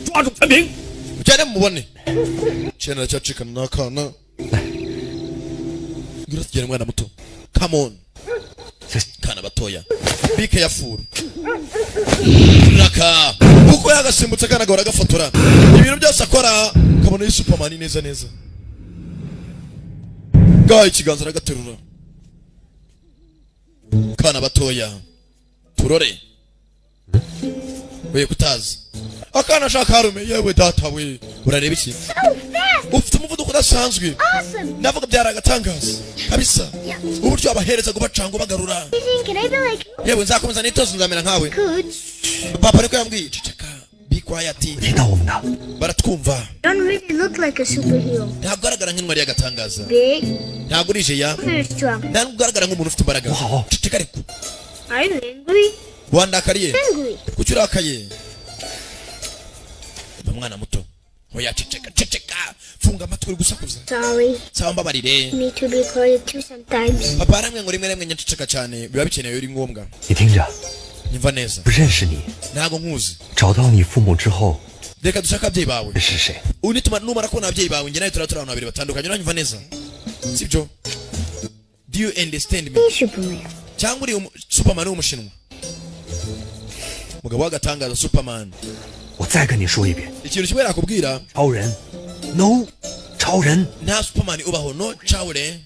抓住陈平！ mugende mubone cheni aracyacikana n'akana ngura tugere mwana muto come on kana batoya be careful naka uko yagasimbutse kana gahora gafotora ibintu byose akora kabona yi superman neza neza gaha ikiganza aragaterura kana batoya turore we kutazi akana shaka harume yewe data we urareba iki ufite umuvuduko udasanzwe ndavuga byaragatangaza kabisa uburyo abahereza kubacanga bagarura Can I be like yewe nzakomeza nitozo nzamera nkawe Coach? papa niko yambwiye ceceka be quiet 听到我们的， baratwumva Don't really look like a superhero. ntabwo ugaragara nk'intwari y'agatangaza Big, ntabwo urije ya very strong. ntabwo ugaragara nk'umuntu ufite imbaraga Wow. ceceka ariko Are you angry? wandakariye Angry. kuki urakaye umwana muto oya ceceka ceceka funga amatwi uri gusakuza Sorry. sawa mbabarire Need to be quiet too sometimes. papa aramwe ngo rimwe rimwe nyaceceka cyane biba bikenewe uri ngombwa 你听着， nyumva neza 不认识你， ntabwo nkuzi 找到你父母之后 reka dushake ababyeyi bawe 是谁？ unituma numara kubona ababyeyi bawe njye nawe turi abantu babiri batandukanye uranyumva neza sibyo do you understand me Be Superman. cyangwa uri superman w'umushinwa umugabo w'agatangaza superman 我再跟你说一遍， ikintu kimwe nakubwira 超人，no， 超人， nta superman ubaho no cawure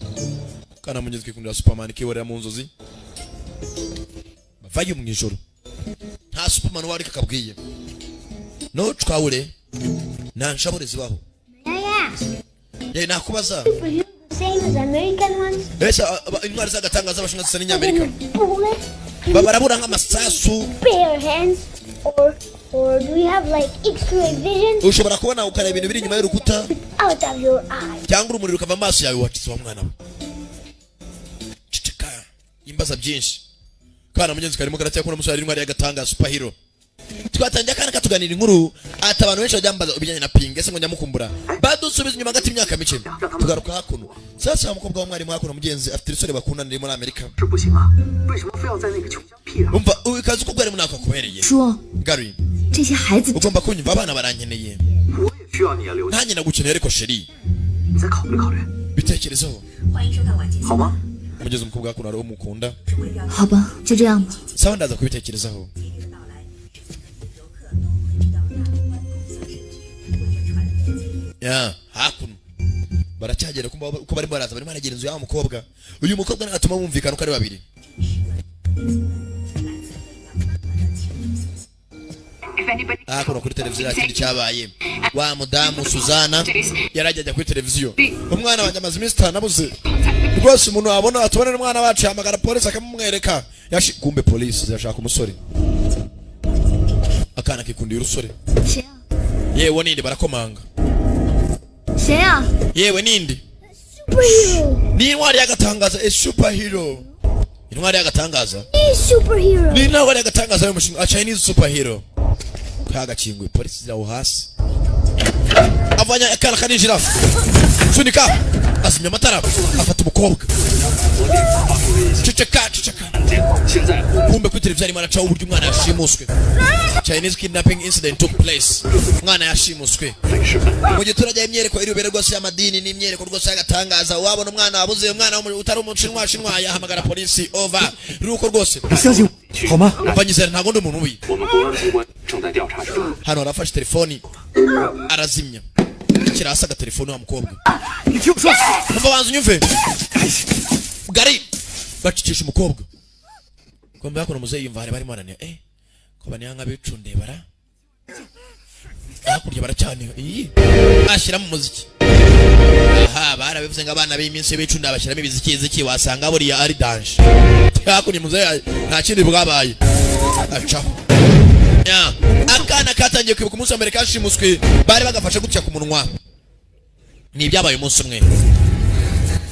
kana mugezi kwikundira superman kiborera mu nzozi bavayo mu ijoro nta superman wari kakabwiye no cawure nta nshabure zibaho May I ask? ye nakubaza Superheroes the same as American ones? ese intwari z'agatangaza abashinwa zisa n'inyamerika Bullets? barabura nk'amasasu Bare hands? Or do you have like X-ray vision ushobora kubona ukareba ibintu biri inyuma y'urukuta out of your eyes? cyangwa urumuri rukava mu maso yawe wacize wa mwana we ceceka imbaza byinshi kana mugenzi karimo karatya kuna musore intwari y'agatangaza superhero twatangiye akana katuganira inkuru ati abantu benshi bajyambaza ibijyanye na ping ese ngo nyamukumbura badusubiza inyuma hagati y'imyaka mike tugaruka hakuno sasa umukobwa w'umwarimu hakuno mugenzi afite isore bakundana muri Amerika 是不行啊，为什么非要在那个穷乡僻壤？ umva ukazi ko bwari munaka kubereye 说 Gary 这些孩子 ugomba kunyumva abana barankeneye 我也需要你的留下， nanjye nagukeneye ariko sheri 你再考虑考虑， bitekerezeho 好吗？ mugeze umukobwa hakuno ari umukunda 好吧，就这样吧。 sawa ndaza kubitekerezaho ya hakuno baracyagera uko barimo baraza barimo baragera inzu y'aho mukobwa uyu mukobwa nagatuma bumvikana uko ari babiri hakuno kuri televiziyo nta kindi cyabaye wa mudamu Suzana yarajya kuri televiziyo umwana wanjye amaze iminsi itanabuze rwose umuntu wabona atubonera umwana wacu yahamagara polisi akamumwereka kumbe polisi yashaka umusore akana kikundiye urusore 谁啊？ yewe ninde barakomanga 谁啊？ yewe ninde Superhero. ni intwari y'agatangaza a superhero intwari y'agatangaza Be superhero. ni intwari y'agatangaza y'umushinga a Chinese superhero kagakinguye polisi ziraho hasi avanya akana kaninjira sunika azimya amatara afata umukobwa ceceka ceceka 现在 kumbe kuri televiziyo arimo aracaho uburyo umwana yashimuswe Chinese kidnapping incident took place umwana yashimuswe mu giturage imyereko irubere rwose y'amadini n'imyereko rwose y'agatangaza wabona umwana wabuze umwana utari umushinwa shinwa yahamagara polisi over ruko rwose 你相信我好吗？ banyizera ntago ndi umuntu ubi 我们公安机关正在调查中。 hano arafashe telefoni arazimya kirasa telefoni wa mukobwa 你听我说， umva banza unyumve Gari bacikisha umukobwa kwamba yakora muzeyi yumva hari barimo arania ko baniyanga bicunde bara hakurya baracyane ashyira mu muziki aha barabivuze ngo abana b'iminsi bicunda bashyiramo ibiziki wasanga buriya ari danje hakurya muzeyi nta kindi bwabaye acaho akana katangiye kwibuka umunsi wa mbere kashimuswe bari bagafashe gutya ku munwa ni ibyabaye umunsi umwe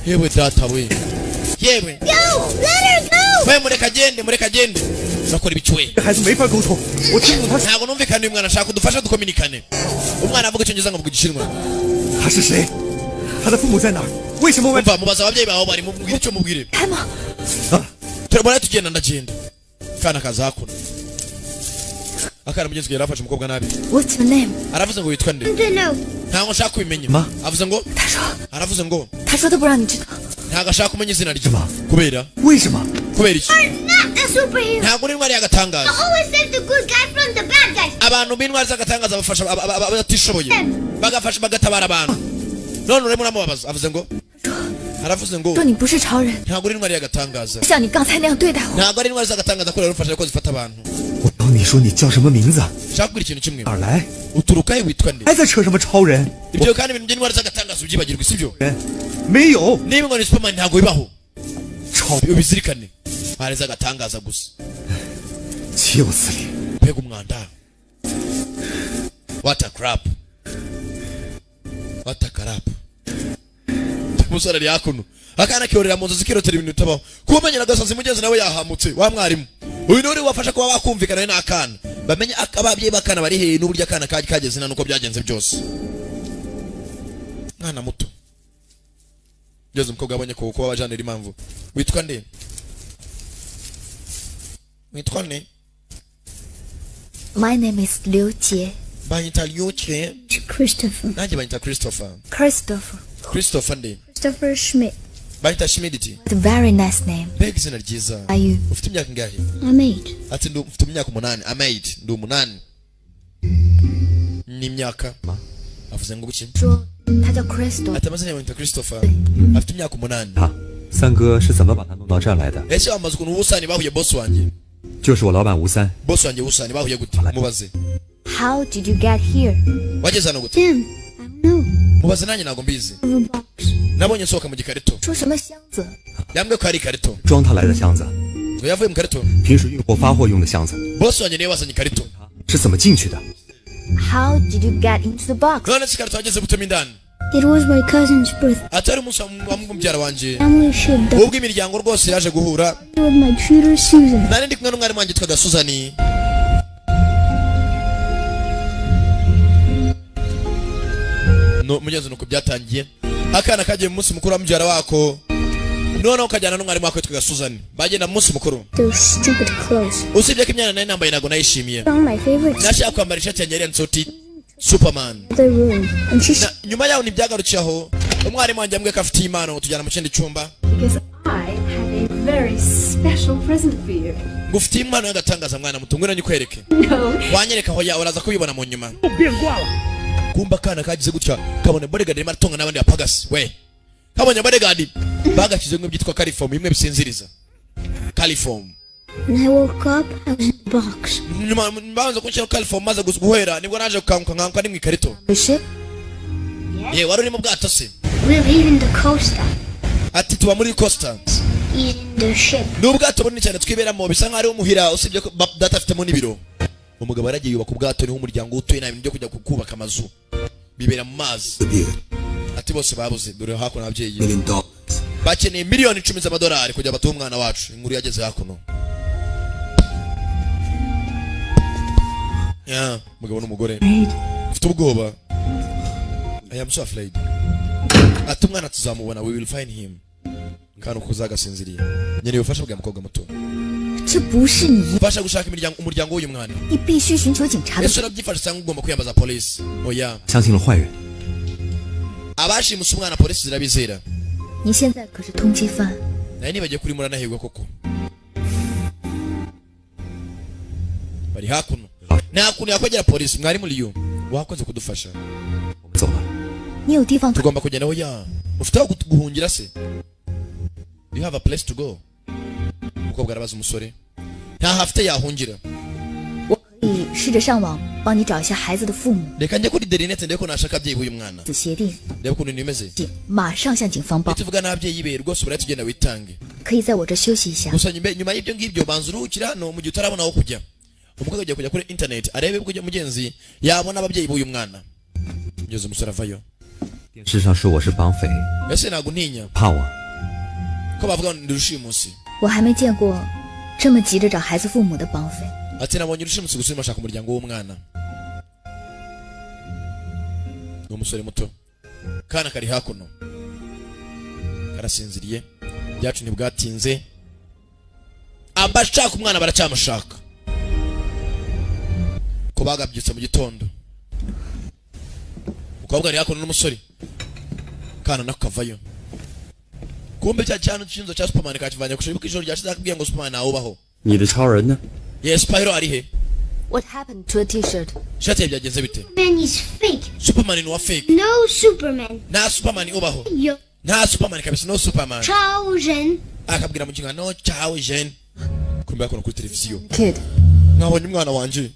yewe data we yewe we mureka agende urakora ibicuwe 这孩子没法沟通，我听懂他是 ntabwo numvikana uyu mwana ashaka kudufasha dukominikane umwana avuga icyongereza ngo avuga igishinwa 他是谁？他的父母在哪儿？为什么外？ umva mubaza ababyeyi bawe bari mubwire icyo mubwire 开吗？ turabona tugenda ndagenda kana kaza hakuno akana mugenzi yari afashe umukobwa nabi What's your name？ aravuze ngo witwa nde I don't know. ntabwo nshaka kubimenya Ma? avuze ngo 他说， aravuze ngo 他说的不让你知道。 ntabwo ashaka kumenya izina rye Ma? kubera 为什么？ kubera iki Not a superhero. ntabwo uri intwari y'agatangaza Always save the good guy from the bad guys. abantu b'intwari z'agatangaza bafasha abatishoboye bagafasha bagatabara abantu none urimo uramubabaza avuze ngo aravuze ngo 说你不是超人， ntabwo uri intwari y'agatangaza 像你刚才那样对待我。 ntabwo ari intwari z'agatangaza ko rero ufasha ko zifata abantu 我当帮你说你叫什么名字？ shakubwira ikintu kimwe 哪儿来？ uturukahe witwa nde 还在扯什么超人？ ibyo kandi ibintu by'intwari z'agatangazo ubyibagirwa sibyo 人没有 niba ngo ni Superman ntabwo bibaho 超， ubizirikane hari z'agatangaza gusa 岂有此理！ mbega umwanda what a crap what a crap umusore ari hakuno akana kiyorera mu nzu zikirotera ibintu bitabaho kumenyera gasazi mugenzi nawe yahamutse wa mwarimu uyu nuri wafasha kuba bakumvikana n'akana bamenye ababyeyi bakana bari hehe n'uburyo akana kageze nuko byagenze byose mwana muto ngeze umukobwa abonye ko kuba bajanira impamvu witwa nde witwa nde My name is Liu Jie. banyita Liuche Christopher. nanjye banyita Christopher Christopher. nde Christopher Schmidt. banyita Schmidt What a very nice name. mbega izina ryiza Are you? ufite imyaka ingahe I'm 8. ati mfite imyaka 8 amade ndi 8 ni imyaka avuze ngo guki 说他叫 Crystal。 ati amazina yawe yitwa Christopher afite imyaka 8啊，三哥是怎么把他弄到这儿来的？ ese wamaze ukuntu ubusani bahuye boss wanjye 就是我老板吴三， boss wanjye ubusani bahuye gute mubaze How did you get here? wageze hano gute Tim, I don't know. mubaze nanjye ntabwo mbizi Of a box. nabonye nsohoka mu gikarito 说什么箱子？ yambwiye ko ari ikarito 装他来的箱子， ngo yavuye mu karito 平时运货发货用的箱子， boss wanjye niwe wazanye ikarito 是怎么进去的？ How did you get into the box? none se ikarito wageze gutema indani It was my cousin's birthday. atari umunsi wa mubyara wanjye Family showed up ubwo imiryango rwose yaje guhura with my tutor Susan. nari ndi kumwe n'umwarimu wanjye yitwaga Suzani no mugenzi nuko byatangiye akana kagiye mu munsi mukuru wa mubyara wako noneho kajyana n'umwarimu wako yitwaga Suzani bagenda mu munsi mukuru Those stupid clothes. usibye ko imyanya nari nambaye ntabwo nayishimiye Found my favorite nashaka kwambara ishati yanjye yari nsoti Superman in the room, and she nyuma yaho ntibyagarukiye aho umwarimu wanjye yambwiye ko afite impano tujyana mu kindi cyumba Because I have a very special present for you. ngo ufite impano y'agatangaza mwana muto ngwino nyikwereke No. wanyereka aho ya uraza kubibona mu nyuma kumba akana kagize gutya kabone bodyguard arimo aratonga n'abandi bapagasi we kabonye bodyguard bagashyize ngo byitwa caliform bimwe bisinziriza caliform When I woke up, I was in the box. nyuma mbanza kunshyira caliform maze guhera nibwo naje gukanguka nkanguka ni mu ikarito The ship? ye wari uri mu bwato se We're leaving the coaster. ati tuba muri costa He's in the ship. ni ubwato bunini cyane twiberamo bisa nkaho ari umuhira usibye ko data afitemo n'ibiro umugabo yaragiye yubaka ubwato niho umuryango utuye nta bintu byo kujya kubaka amazu bibera mu mazi ati bose babuze dore hakuno ababyeyi bakeneye miliyoni 10 z'amadolari kugira batuhe umwana wacu inkuru yageze hakuno ya mugabo n'umugore ufite ubwoba I am so afraid ati umwana tuzamubona we will find him kandi uko uzagasinziriye nyene ubufasha bwa mukobwa muto 这不是你， fasha gushaka umuryango w'uyu mwana 你必须寻求警察的。 ese urabyifasha cyangwa ugomba kwiyambaza polisi oya 相信了坏人， abashimuse umwana polisi zirabizera 你现在可是通缉犯， naye nibagiye kuri muranahirwa koko bari hakuno nta kuntu yakwegera polisi mwari muri yo wakoze kudufasha 我们走了。 你有地方可 tugomba kugenda oya ufite aho guhungira se you have a place to go umukobwa arabaza umusore nta hafite yahungira 我可以试着上网帮你找一下孩子的父母， reka njye kuri interineti ndebe ko nashaka ababyeyi b'uyu mwana 此协定， ndebe ukuntu bimeze 马上向警方报。 tuvuga n'ababyeyi be rwose uraye tugenda witange 可以在我这休息一下。 gusa nyuma y'ibyo ngibyo banza uruhukira no mu gihe utarabona aho kujya umukobwa agiye kujya kuri internet arebe kujya mugenzi yabona ababyeyi b'uyu mwana ngeze umusore avayo 电视上说我是绑匪， ese ntabwo ntinya 怕我。 ko bavuga ngo ndi rushimusi 我还没见过这么急着找孩子父母的绑匪。 ati nabonye rushimusi gusa urimo ashaka umuryango w'umwana ni umusore muto kana kari hakuno karasinziriye byacu ntibwatinze abashaka umwana baracyamushaka ko bagabyutse mu gitondo umukobwa ari hakuno n'umusore kana nako kavayo kumbe cya cyane cyinzo cya Superman kakivanye kushoboka ijoro ryashize akubwiye ngo Superman awubaho 你的超人呢？ yes Spyro ari he What happened to a T-shirt? shati ye byagenze bite Man is fake. Superman ni wa fake No Superman. nta Superman ubaho Yo. nta Superman kabisa no Superman Chao Zhen. akabwira mu kingano cyawe Jean kumbe yakono kuri televiziyo Kid, mwabonye umwana wanje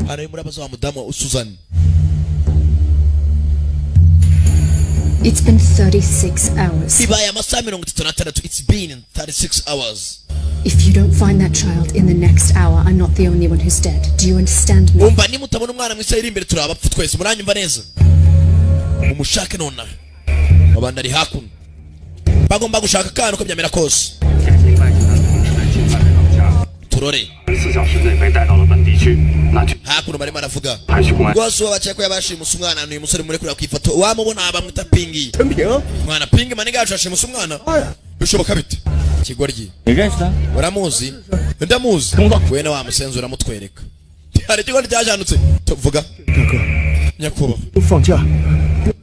hari muri abaza wa mudamu Susan. It's been 36 hours. Ibaye amasaha 36. It's been 36 hours. If you don't find that child in the next hour, I'm not the only one who's dead. Do you understand me? Umva nimutabona umwana mwisa iri imbere turabapfa twese muranyumva neza. Umushake nona. Abandi ari hakuno. Bagomba gushaka kana uko byamera kose. Turore. 4小时内被带到了本地区，那就 hakuno barimo aravuga 还需公安。 rwose uwo bakeka ko yabashimusa umwana ni umusore murekura ku ifoto wamubona bamwita Pingi. Mwana Pingi maniga yacu ashimusa umwana. Bishoboka bite? Kigoryi. Uramuzi? Ndamuzi. We na wa musenzi uramutwereka. Hari ikigo cyajanutse. Tuvuga. Nyakuba. 放假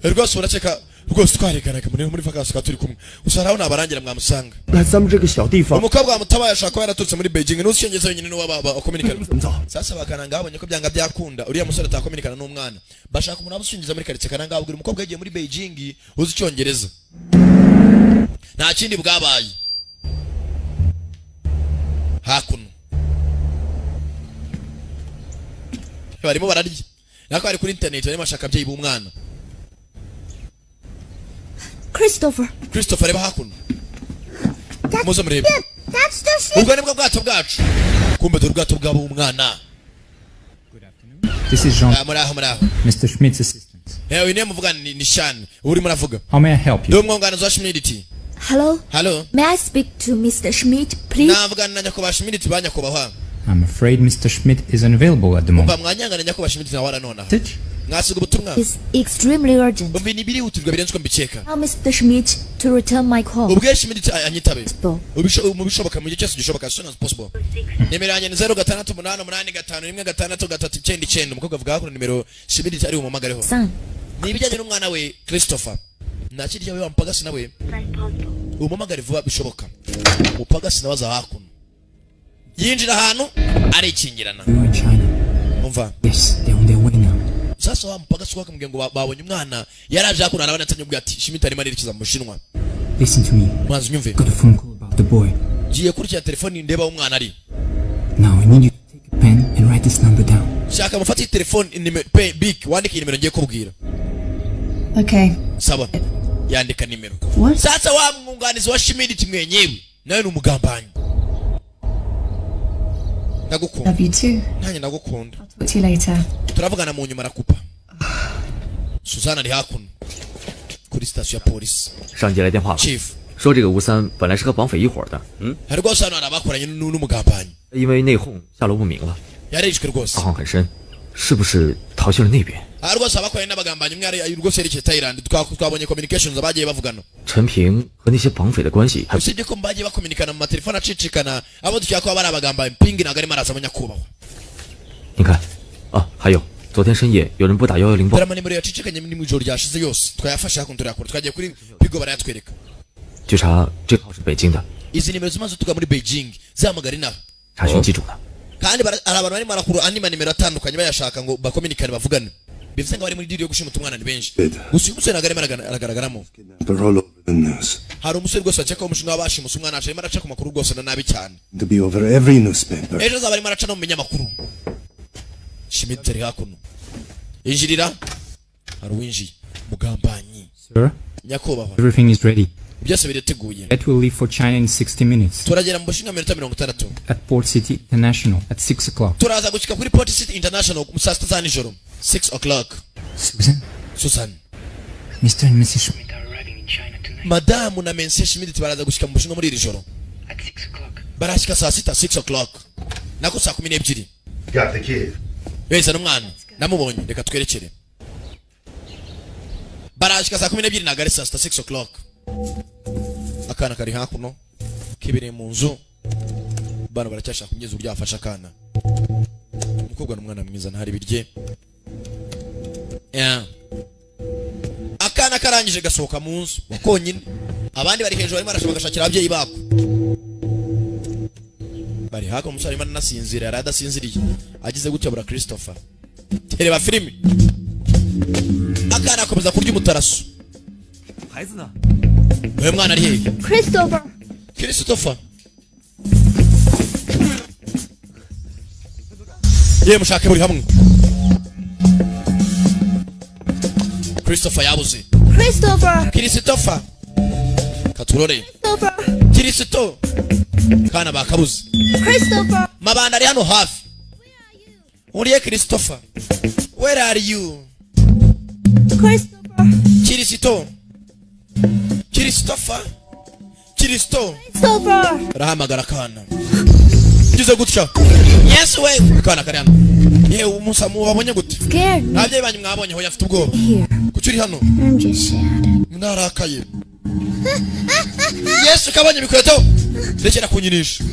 Rwose urakeka rwose twareganaga muri vacances ka turi kumwe. Usaraho nabarangira mwamusanga. 来咱们这个小地方 Umukobwa wa mutabaye ashaka ko yaraturutse muri Beijing n'ucyengeza wenyine no bakominikana. 怎么走？ Sasa bakananga babonye ko byanga byakunda uriya musore atakominikana n'umwana. Bashaka umuntu abushingiza muri karitsiye kananga abwira umukobwa yagiye muri Beijing uzi icyongereza. Nta kindi bwabaye. Hakuno. Barimo bararya. Nako ari kuri internet barimo bashaka byayi b'umwana. Christopher reba hakuno. Muzo murebe. That's the ship. Ubwo nibwo bwato bwacu. Kumbe dore ubwato bwabo umwana. This is Jean, Muraho. Mr. Schmidt's assistant. Uyu niwe muvugana ni Shan. Uri muravuga. How may I help you? Ndi umwunganizi wa Schmidt. Hello. May I speak to Mr. Schmidt, please? Navugana na nyakubahwa Schmidt banyakubahwa. I'm afraid Mr. Schmidt is unavailable at the moment. Umva mwanyanga na nyakubahwa Schmidt na wara nona. Message? Mwasiga ubutumwa. It's extremely urgent. Umva ni biri hutirwa birenze ko mbikeka. Tell Mr. Schmidt to return my call. Ubwo Schmidt anyitabe. Ubishoboka mu gihe cyose gishoboka as soon as possible. Nimero yanjye ni 0688516339 umukobwa avuga hakuru nimero Schmidt ari umumagareho. Son, Ni ibijyanye n'umwana we Christopher. Nakirya we wampagasi nawe. Umumagare vuba bishoboka. Upagasi nabaza hakuno. Yinjira ahantu arikingirana. You are in China. Umva. Yes, they're on their way now. Sasa wampagasi wakamubwira ngo babonye umwana yaraje hakuno arabana atanye ubwo ati Schmidt arimo arerekeza mu Bushinwa. Listen to me. Mwanzi nyumve. Got a phone call about the boy. Giye kurikira telefoni ndeba umwana ari. Now I need you to take a pen and write this number down. Shaka mufati telefoni big wandike nimero ngiye kubwira. Okay. Saba. Yandika nimero. What? Sasa wa mwunganizi wa Schmidt mwenyewe nawe ni umugambanyi. Ndagukunda. Love you too. Nanjye ndagukunda. Talk to you later. Turavugana mu nyuma arakupa. Suzana ari hakuno kuri station ya polisi. 上级来电话了， Chief 说这个吴三本来是和绑匪一伙的， hari rwose hano hari abakoranye n'umugambanyi 因为内讧下落不明了， yarishwe rwose 情况很深，是不是逃去了那边？ hari rwose abakoranye n'abagambanyi umwe ari rwose yerekeye Thailand twabonye communications abagiye bavugana 陈平和那些绑匪的关系还 usibye ko bagiye bakominikana mu matelefone acicikana abo dukeka ko bari abagambanyi Ping ntabwo arimo araza nyakubahwa 你看，啊，还有昨天深夜有人拨打110报， dore amanimero yacicikanye mu ijoro ryashize yose twayafashe hakuno turayakora twagiye kuri Pigo barayatwereka 据查这个号是北京的， izi nimero zimaze tuga muri Beijing zahamagara inaha 查询机主呢。 kandi hari abantu barimo barakura andi manimero atandukanye bayashaka ngo bakominikane bavugane bivuze ngo bari muri diri yo gushimuta umwana ni benshi gusa uyu musore ntabwo arimo aragaragaramo They're all over the news. hari umusore rwose wakeka ko umushinga w'abashimusa umwana arimo araca ku makuru rwose na nabi cyane To be over every newspaper. ejo azaba arimo araca no mu binyamakuru Schmidt ari hakuno injirira hari uwinjiye mugambanyi Sir, nyakubahwa everything is ready. byose birateguye That will leave for China in 60 minutes. turagera mu Bushinwa minota 60 At Port City International at 6 o'clock. turaza gushyika kuri Port City International mu saa 6 za nijoro 6 o'clock Susan, Susan Mr. and Mrs. Schmidt. madamu na Mense Schmidt baraza gushyika mu Bushinwa muri iri joro barashyika saa 6 6 o'clock nako saa 12 Got the kid. wese n'umwana namubonye reka twerekere barashyika saa 12 ntabwo ari saa 6 o'clock akana kari hakuno kibere mu nzu bana baracyashaka kugeza uburyo yafasha akana umukobwa n'umwana mwiza ntari birye akana karangije gasohoka mu nzu wakonyine abandi bari hejuru barimo barashaka bagashakira ababyeyi bako bari hakuno umusore arimo anasinzira yari adasinziriye agize gutya bura Christopher tereba filimi akana akomeza kurya umutaraso 孩子呢？ uyu mwana ari hehe Christopher. Christopher ye mushake buri hamwe. Christopher yabuze. Christopher katurore. Kristo kana bakabuze. Mabanda ari hano hafi. Uriye Christopher, where are you? Kristo rahamagara kana gize gutya. Yes we kana kari hano. Yewe umusa mubabonye gute? Nabye banyu mwabonye ho yafite ubwoba. Kucuri hano narakaye. Yes kabonye bikweto ndekera kunyinisha.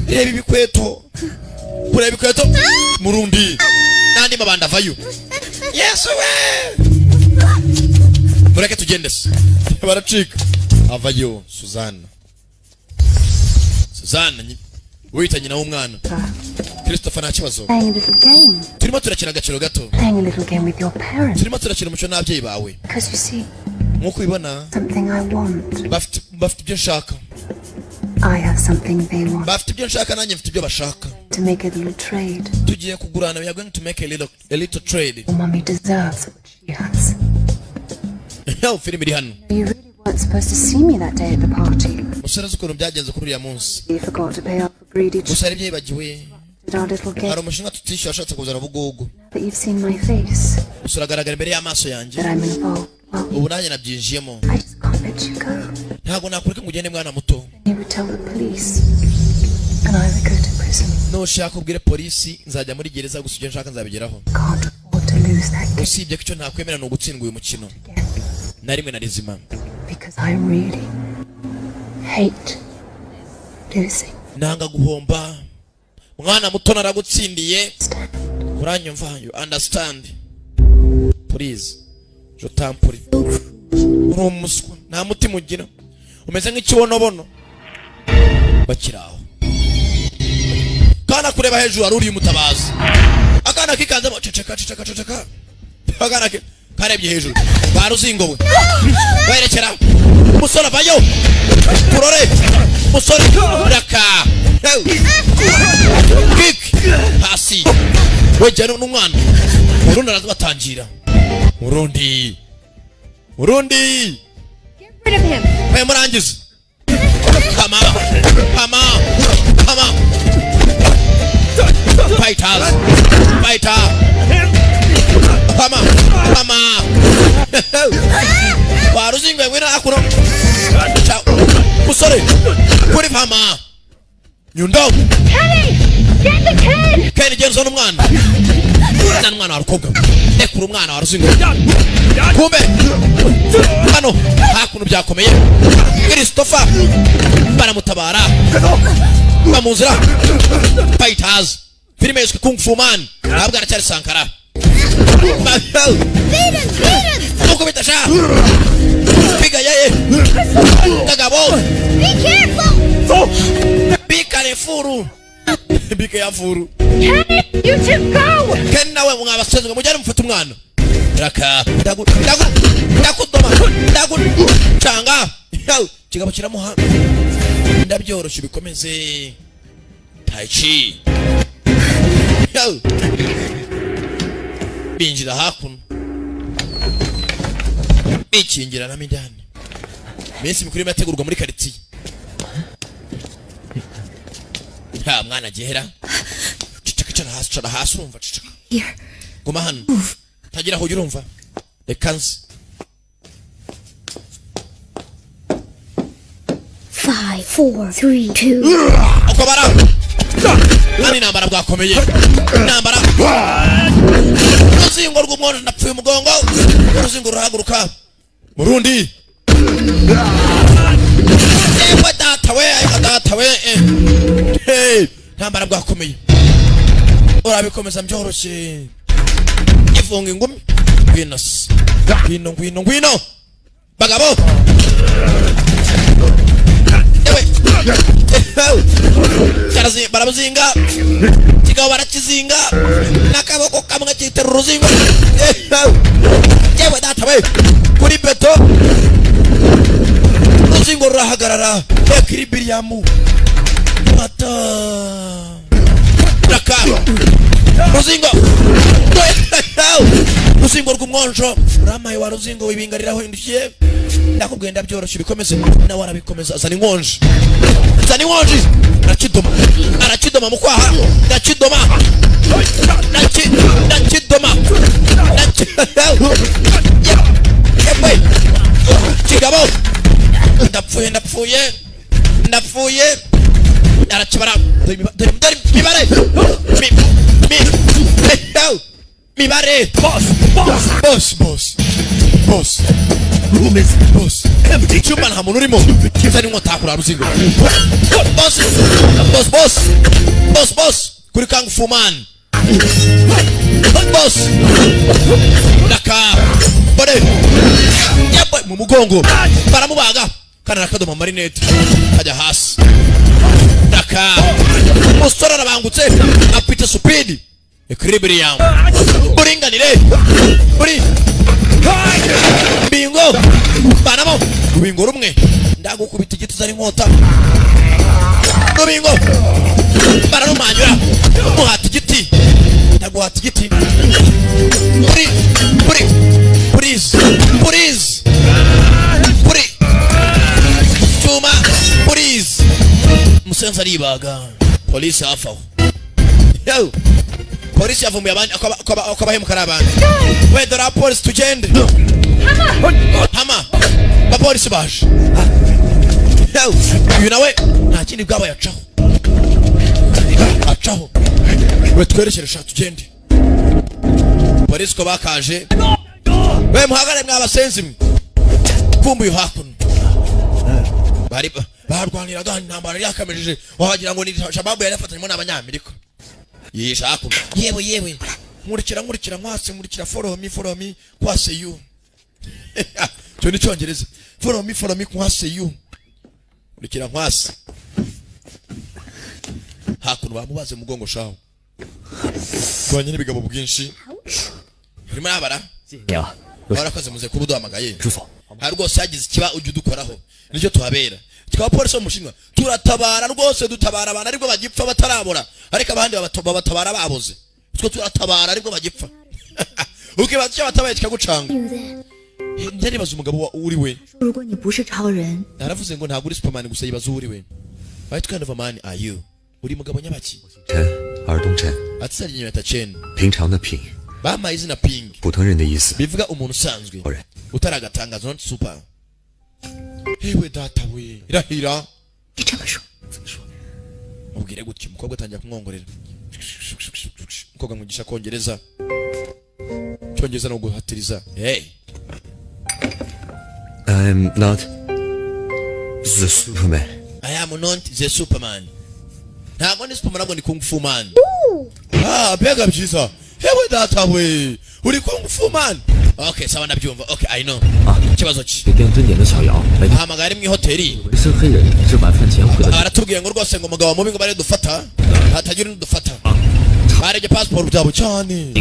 Reba ibikweto kure bikweto murundi nandi mabanda vayo. Yes we mureke tugendese baracika avayo. Suzanne wita nyina w'umwana. Christopher nta kibazo. Turimo turakina agaciro gato. Turimo turakina umuco n'ababyeyi bawe. Nkuko ubibona bafite ibyo nshaka. Bafite ibyo nshaka nanjye mfite ibyo bashaka. Tugiye kugurana. We are going to make a little trade. Mommy deserves what she has. Film iri hano. You really weren't supposed to see me that day at the party. Musore zuko byagenze kuri uriya munsi. You forgot to pay off for greedy. Musare byibagiwe. Our little game. Hari umushinga tutishyura ashatse kuzana bugugu. But you've seen my face. Usuragaragara imbere y'amaso yanjye. That I'm involved. Ubu nanjye nabyinjiyemo. I just can't let you go. Ntabwo nakureka ngo ugende mwana muto. You would tell the police. And I would go to prison. Nushaka ubwire polisi nzajya muri gereza gusa ibyo nshaka nzabigeraho. Can't afford to lose that game. Usibye ko icyo ntakwemera ni ugutsindwa uyu mukino. Na rimwe na rizima. Because I really hate losing. Nanga guhomba. Mwana muto naragutsindiye. Uranyumva? You understand? Please. Je t'en prie. Umuswa nta mutima ugira. Umeze nk'ikibonobono. Bakiraho. Kana kureba hejuru ari uri mutabazi. Akana kikanze ceceka. Akana karebye hejuru. Baruzingo we. Werekera. Musore vayo. Kurore. Musore raka. Kick. Hasi. Wejana n'umwana. Urundi arabatangira. Urundi. Get rid of him. Hey murangiza. Come on. Fighters. Come on. Waruzingwe wina akuno. Musore. Kuri fama. Nyundo. Kenny! Get the kid! Kenny Jenson umwana. Umwana warukoga. Ekuru umwana waruzingwe. Kumbe. Hano hakuno byakomeye. Christopher baramutabara. Bamuzira. Fighters. Filime yiswe Kung Fu Man. Ntabwo aracyari Sankara. Uko bitasha. Piga yeye. Kagabo. Be careful! Be careful. Be careful. Kenny, you should go! Kenny nawe mwabasezwe mujyane mufata umwana. Raka. Ndakudoma. Changa. Kigabo kiramuha. Ndabyoroshe bikomeze. Tai Chi. Binjira hakuno. Bikingira na midani. Mesi mikuru yategurwa muri quartier. Ha mwana gihera. Cara hasi urumva cicaka. Here. Guma hano. Tagira aho urumva. Rekansi. 5, 4, 3, 2. Akobara. Nani nambara bwakomeye. Nambara. Uruzingo rw'umwono napfuye umugongo. Uruzingo ruhaguruka. Murundi. Ewa data we. Hey, nambara bwakomeye. Urabikomeza mbyoroshye. Ifunga ingumi. Ngwino. Bagabo. Ewe. Baramuzinga. Kigabo barakizinga. Nakaboko kamwe kitera uruzingo. Ewe data we. Kuri beto. Uruzingo rurahagarara. Ekiribiriyamu. Mata. Raka. ruzingo ruzingo rw'umwonjo uramaye wa ruzingo wibingariraho indukiye ndakubwiye ndabyoroshye bikomeze nawe arabikomeza zana inkonji arakidoma mu kwaha ndakidoma kigabo ndapfuye arakibara mibare boss Room is empty. Icyumba nta muntu urimo zana inkota kuri ruzingo boss kuri Kung Fu Man boss daka bode yabwe mu mugongo baramubaga kana nakadoma marinette kajya hasi daka musore arabangutse apita speed equilibrium buringanire buri bingo banamo rubingo rumwe ndagukubita igiti zari inkota rubingo baranumanyura muhata igiti ndaguhata igiti puri cyuma purize musenza aribaga polisi hafi aho yo polisi yavumbuye abandi akabahemuka ari abandi wedora polisi tugende hama bapolisi baje uyu nawe nta kindi bwaba acaho we twerekeresha tugende polisi ko bakaje we muhagare mwabasenzi mwe kumbuye hakuno bari barwaniraga intambara yakamejeje wagira ngo ni shababu yarafatanyemo n'abanyamerika yisha hakuno yewe nkurikira mwase follow me kwase you cyo ni cyongereza follow me kwase you nkurikira nkwase hakuno bamubaze mugongo shaho twanye n'ibigabo bwinshi urimo nabara barakoze muze kubuduhamagaye hari rwose yagize ikiba ujye udukoraho nicyo tuhabera tukaba polisi umushinwa turatabara rwose dutabara abantu ariko bagipfa batarabora ariko abandi batabara baboze twe turatabara ariko bagipfa ukibaza icyo batabaye kikagucanga ndaribaza umugabo uri we naravuze ngo ntabwo uri Superman gusa yibaza uri we what kind of a man are you uri mugabo nyabaki atsa nyata Chen 平常的平 bama izina ping 普通人的意思 bivuga umuntu usanzwe utaragatangaza not super hewe data we irahira ubwire gutyo umukobwa atangira kumwongorera umukobwa mwigisha kongereza cyongereza no guhatiriza hey I'm not the Superman. I am not the Superman. Ntabwo ndi Superman, ntabwo ndi Kung Fu Man. Bega byiza. Hewe data we. Uri Kung Fu Man. Okay, sawa ndabyumva. Okay, I know. Kibazo ki. 店蹲点的小姚来 hamagara imwe hoteli. 纹身黑人是晚饭前回的。 aratubwiye ngo rwose ngo umugabo mubi ngo bare dufata. Hatagira n'udufata. Bareje passport byabo cyane.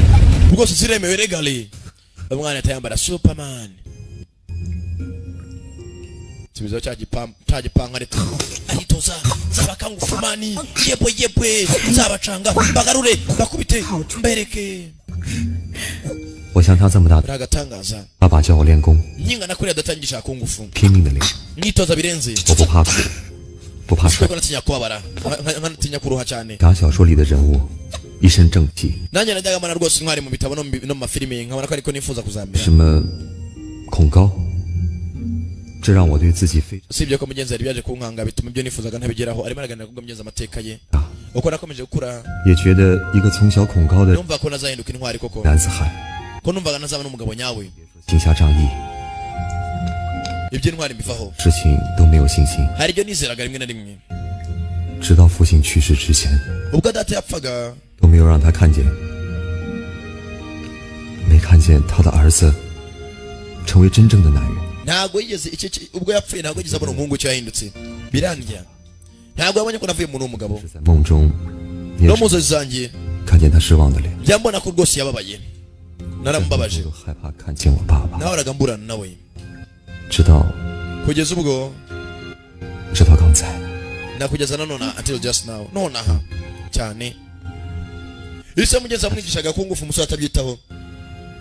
Rwose ziremewe legally. Umwana atayambara Superman. Tubizo cyagipanga leta ahitoza zaba Kung Fu Man yebwe zabacanga bagarure bakubite mbereke 我像他这么大的， ragatangaza 爸爸教我练功， nyinga nakuri adatangisha Kung Fu 拼命的练， nitoza birenze 我不怕苦，不怕摔。 ko natinya kubabara natinya kuruha cyane 打小说里的人物一身正气， nanjye najyaga mana rwose intwari mu bitabo no mu mafilime nkabona ko ariko nifuza kuzamera 什么恐高，这让我对自己非常 usibye ko mugenzi yari byaje kunkanga bituma ibyo nifuzaga ntabigeraho arimo araganira kubwo mugenzi amateka ye uko nakomeje gukura 也觉得一个从小恐高的 numva ko nazahinduka intwari koko 男子汉， ko numvaga nazaba n'umugabo nyawe 行侠仗义， iby'intwari mbivaho 事情都没有信心。 hari ibyo nizeraga rimwe na rimwe 直到父亲去世之前， ubwo data yapfaga 都没有让他看见，没看见他的儿子成为真正的男人。 ntabwo yigeze ubwo yapfuye ntabwo yigeze abona umuhungu cyo yahindutse birandya ntabwo yabonye ko navuye umuntu w'umugabo 在梦中， no mu nzozi zanjye 看见他失望的脸， njya mbona ko rwose yababaye naramubabaje 都害怕看见我爸爸， nahoraga mburana nawe 直到 kugeza ubwo 刚才， nakugeza nanone until just now nonaha cyane ise mugenzi amwigishaga kungufu umusore atabyitaho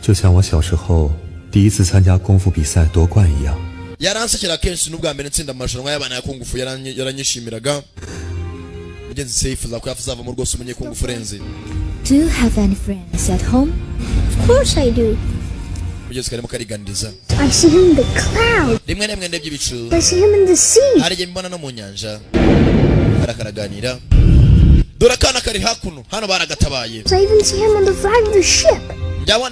就像我小时候第一次参加功夫比赛夺冠一样。 yaransekera kenshi n'ubwa mbere ntsinda amarushanwa y'abana ya kungufu yaranyishimiraga mugenzi se yifuza ko yazavamo rwose umunyekungufu urenze. Do you have any friends at home? Of course I do. mugenzi karimo kariganiriza. I see him in the clouds. rimwe na rimwe ndebye ibicu. I see him in the sea. hari igihe mbona no mu nyanja barakaraganira. dore akana kari hakuno hano baragatabaye. I even see him on the flag of the ship.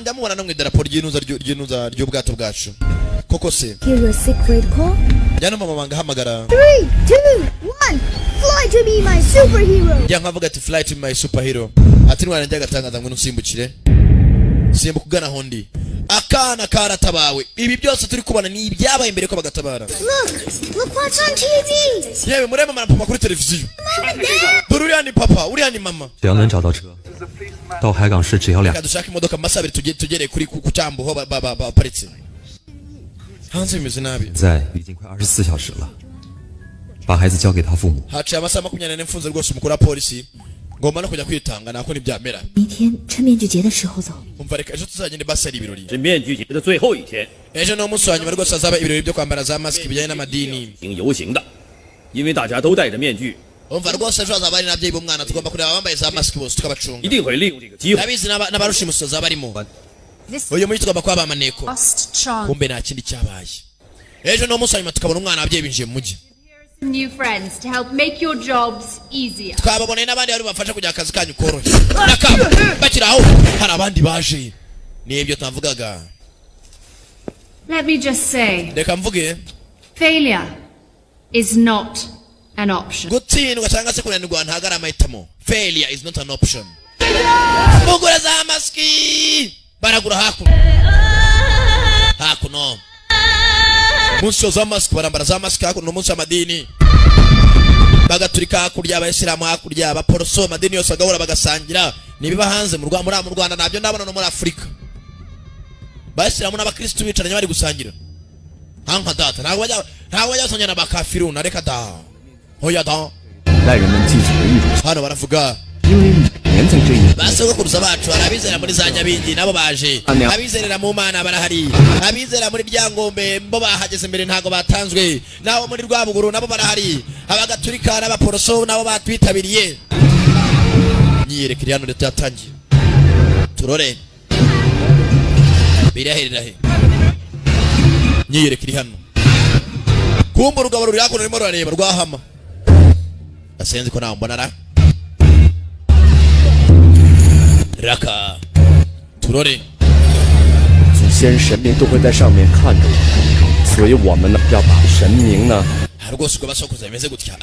ndamubona no mu idarapo ry'inuza ry'ubwato bwacu. koko se Hear a secret call. jyana mama banga hamagara. 3, 2, 1. Fly to be my superhero. jya nkavuga ati fly to my superhero. ati nwana njya gatangaza ngo nusimbukire. simbuka ugana hondi. akana karatabawe. ibi byose turi kubona ni ibyabaye imbere ko bagatabara. Look what's on TV. yewe mureba mama kuri televiziyo. dore uriya ni papa uriya ni mama. 只要能找到车，到海港市只要2。 dushaka imodoka mu masaha abiri tugereye kuri ku cyambu ho baparitse. hanze bimeze nabi. 现在已经快24小时了，把孩子交给他父母。 haciye amasaha 24 mfunze rwose umukuru wa polisi. ngomba no kujya kwitanga nako ntibyamera. 明天趁面具节的时候走。 umva reka ejo tuzagende basari ibirori. 是面具节的最后一天， ejo ni umunsi wa nyuma rwose hazaba ibirori byo kwambara za masiki bijyanye n'amadini. 行游行的，因为大家都戴着面具， umva rwose ejo hazaba hari n'ababyeyi b'umwana tugomba kureba abambaye za masiki bose tukabacunga. 一定会利用这个机会。 ndabizi n'abarushimusi bazaba barimo. uyu munsi tugomba kuba amaneko. kumbe nta kindi cyabaye. ejo ni umunsi wa nyuma tukabona umwana ababyeyi binjiye mu mujyi. New friends to help make your jobs easier. twababoneye n'abandi bari bafasha kugira akazi kanyu korohe. bakiri aho hari abandi baje. nibyo twavugaga. Let me just say, reka mvuge failure is not an option. gutsindwa cyangwa se kunanirwa ntabwo ari amahitamo. failure is not an option. mugura za masiki baragura hakuno munsi za masiki barambara za masiki hakuno munsi y'amadini bagaturika hakurya abayisilamu hakurya abaporoso amadini yose agahura bagasangira nibiba hanze mu Rwanda nabyo ndabona no muri Afurika bayisilamu n'abakristo bicaranye bari gusangira hanka data ntabwo bajya basangana n'abakafiruna reka da hoya da 带人们记起了一种， hano baravuga 因为每年在这一年， basogokuruza bacu arabizera muri za Nyabingi nabo baje abizerera mu Mana barahari abizera muri Ryangombe bo bahageze mbere ntago batanzwe nabo muri Rwabuguru nabo barahari abagaturika n'abaporoso nabo batwitabiriye nyiyerekera hano leta yatangiye turore biraherera he nyiyerekera hano kumba urugabo ruri hakuno rurimo rurareba rwahama asenze ko nawe mbona ra Raka turore 祖先神明都会在上面看着我，所以我们呢要把神明呢 rwose uko basokuza bimeze gutya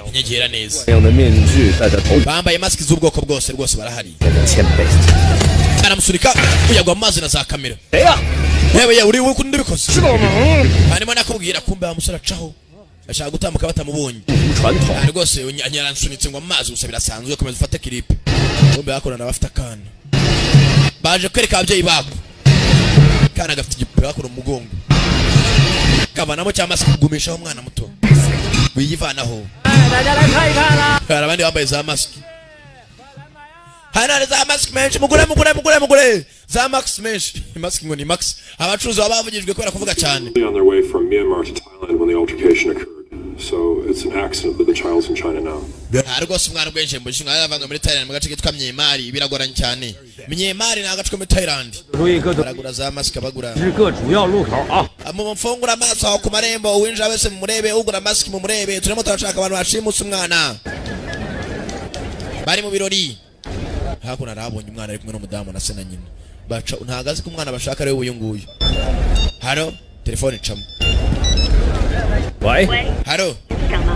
inyegera neza 这样的面具戴在头， bambaye mask z'ubwoko bwose rwose barahari 谦卑。 aramusunika uyagwa amazi na za kamera 谁呀？ yewe uri we kundi bikoze 是我们 hanyuma nakubwira kumbe amusore acaho ashaka gutambuka batamubonye 传统。 rwose anyaransunitse ngo amazi gusa birasanzwe komeza ufate clip kumbe bakorana bafite akana baje kwereka ababyeyi babo kana gafite igipupe bakora mu mugongo kavanamo cyangwa se kugumishaho umwana muto wiyivanaho hari abandi bambaye za mask hari za mask menshi mugure za mask menshi mask ngo ni max abacuruzi baba bavugijwe kubera kuvuga cyane On their way from Myanmar to Thailand when the altercation occurred. So it's an accident that the child's in China now. rwose umwana ubwenje mu gishinga yavanga muri Thailand mu gace kitwa Myanmar biragoranye cyane Myanmar ni agace ko muri Thailand baragura za mask bagura 10个主要路口啊。 mufungura amaso aho ku marembo uwinjira wese mumurebe ugura mask mumurebe turimo turashaka abantu bashimusa umwana bari mu birori hakuno arabonye umwana ari kumwe n'umudamu na se na nyina baca ntagazi ko umwana bashaka ari uyu nguyu haro telefone icamo 喂， haro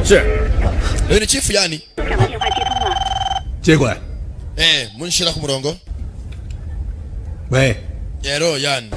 是 uyu ni chief yani 接过来。 munshira ku murongo 喂， yero yani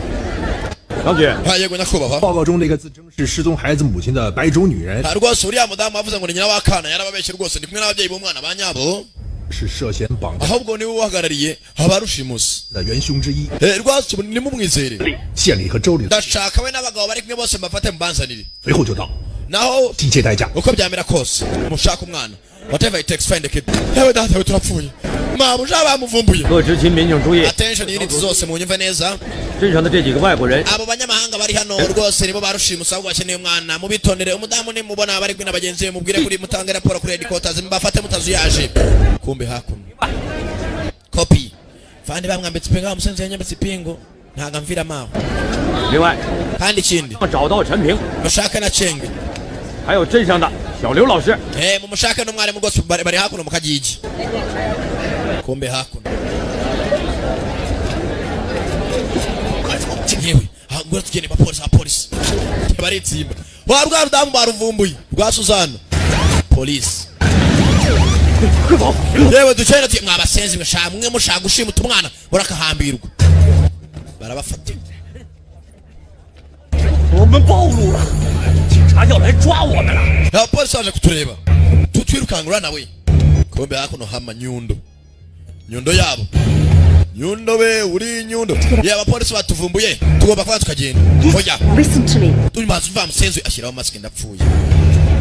张局， yego nyakubahwa 报告中那个自称是失踪孩子母亲的白种女人， rwose uriya mudamu avuze ngo ni nyina w'akana yarababeshye rwose ndi kumwe n'ababyeyi b'umwana ba nyabo 是涉嫌绑架 ahubwo niwe uhagarariye abarushimusi 的元凶之一。 rwose ubu nimumwizere 县里和州里 ndashaka we n'abagabo bari kumwe bose mbafate mubanzanire 随后就到， naho 一切代价。 uko byamera kose mushaka umwana whatever it takes find the kid yewe data we turapfuye mabuja bamuvumbuye 各执勤民警注意， attention unit zose munyumve neza 镇上的这几个外国人， abo banyamahanga bari hano rwose nibo barushimusa ahubwo bakeneye umwana mubitondere umudamu nimubona bari kwina bagenzi be mubwire kuri mutange raporo kuri headquarters mbafate mutazuyaje kumbe hakuno copy fandi bamwambitse ipingo umusenzi yanyambitse ipingo ntaga mvira maho 另外 kandi ikindi 找到陈平， mushaka na Chenge 还有镇上的小刘老师， mumushaka n'umwarimu rwose bari hakuno mu kagigi kumbe hakuno yewe ngura tugende abapolisi baritsimba wa rwa rudamu baruvumbuye rwa Suzana polisi yewe ducene tuye mwabasenzi mwashaka mwe mushaka gushimuta umwana murakahambirwa barabafata 我们暴露了，警察要来抓我们了。 abapolisi baje kutureba tutwirukangura nawe kumbe hakuno hama nyundo yabo nyundo we uri nyundo ye abapolisi batuvumbuye tugomba kuba tukagenda oya Listen to me. tumaze uva musenzi ashyiraho mask ndapfuye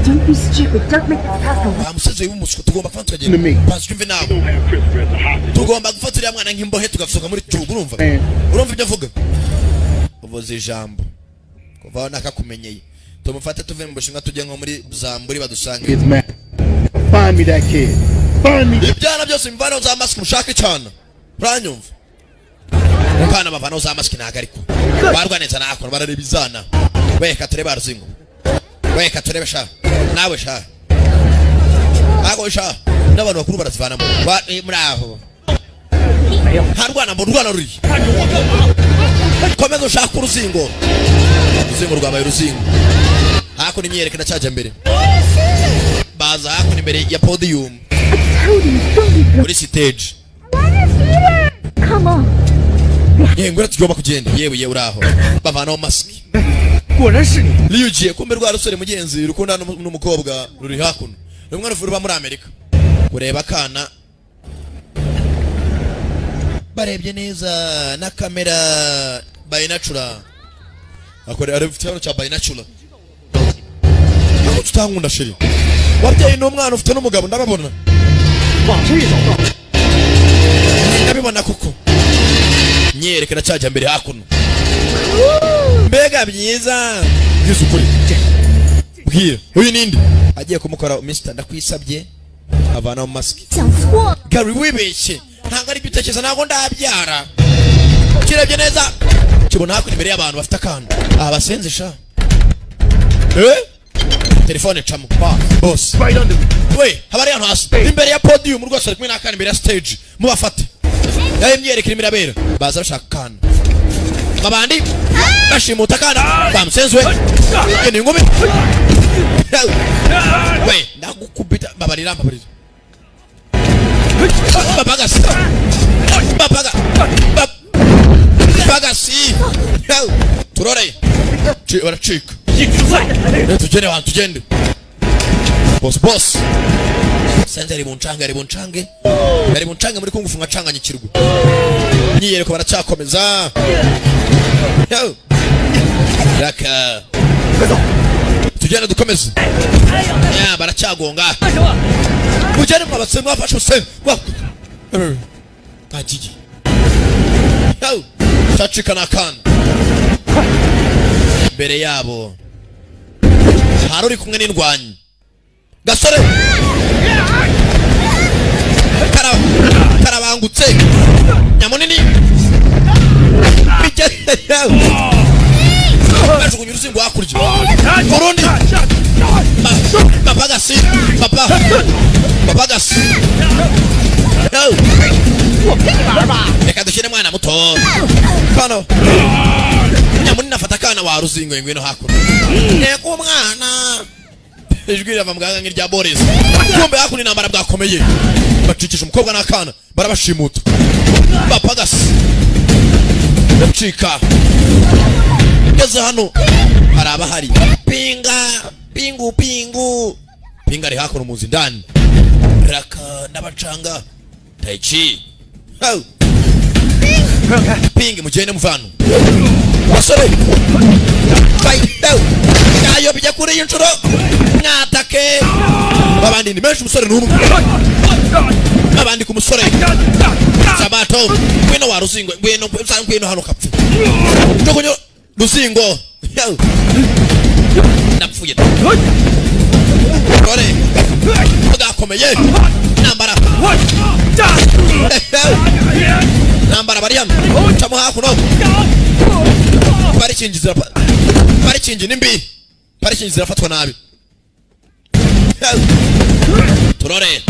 Don't be stupid. Don't make this happen. musenzi w'umuswa tugomba kuba tukagenda pasumve nawe tugomba gufata uriya mwana nk'imbohe tugasohoka muri tugu urumva ibyo avuga uvuze ijambo kuva nakakumenyeye tumufate tuve mu bushinga tujye nko muri Zamburi badusange Find me that kid. Find me. ibyana byose mvana za mask mushake cyane uranyumva mukana bavana za mask ntago ariko barwaneza nakora barareba izana weka tureba ruzingo weka turebe sha nawe sha ago sha n'abantu bakuru barazivanamo muri aho harwana mu rwana ruri komeza ushaka uruzingo rwabaye uruzingo hako nimyerekana cyaje mbere baza hako imbere ya podium muri stage Come on. ngura tugomba kugenda yewe uraho bavanaho mask 果然是你。 liyugiye kumbe rwa rusore mugenzi rukunda n'umukobwa ruri hakuno rumwe ruva muri Amerika ureba kana barebye neza na kamera binatural akore arifite cya binatural tutangunda shiri wabyaye n'umwana ufite n'umugabo ndababona ndabibona kuko nyerekana cyaje mbere hakuno mbega byiza bwiza ukuri bwira uyu ninde agiye kumukora Mr ndakwisabye avana mu mask Gary wibeshye ntabwo ari bitekereza ntabwo ndabyara kirebye neza kibona hakuno imbere y'abantu bafite akana abasenzesha telefone chamo boss we habari hano hasi imbere ya podium rwose ari kumwe n'akana imbere ya stage mubafate yaye myerekera imirabera baza bashaka kana babandi bashimuta kana bamusenzwe ni ngome we ndagukubita babarira babagasi babagasi turore baracika tugende boss senze ari bunchange muri kungufu ngacanganya ikirwa nyiyereko baracyakomeza raka tugende dukomeze ya baracyagonga mujyane mwabatse mwafashe use tajiji tacika nakana mbere yabo haruri kumwe n'indwanyi gasore karabangutse nyamunini bajugunya uruzingo hakurya urundi babagasi reka dushyire mwana muto kano nyamunini afata akana wa ruzingo ngwino hakurya nteko umwana ijwi rirava muganga nk'irya Boris kumbe hakuno intambara bwakomeye bacikisha umukobwa n'akana barabashimuta bapagasi bacika ngeze hano hari abahari pingu ari hakuno muzi ndani raka ndabacanga taichi pingi mugende muvano basore kayo bijya kuri y'inshuro mwatake abandi ni menshi umusore n'umwe abandi ku musore Sabato ngwino wa Ruzingo ngwino hano kapfu ndokonyo Ruzingo napfuye kore ugakomeye nambara bariya tamu hakuno parikingi nimbi parikingi zirafatwa nabi turore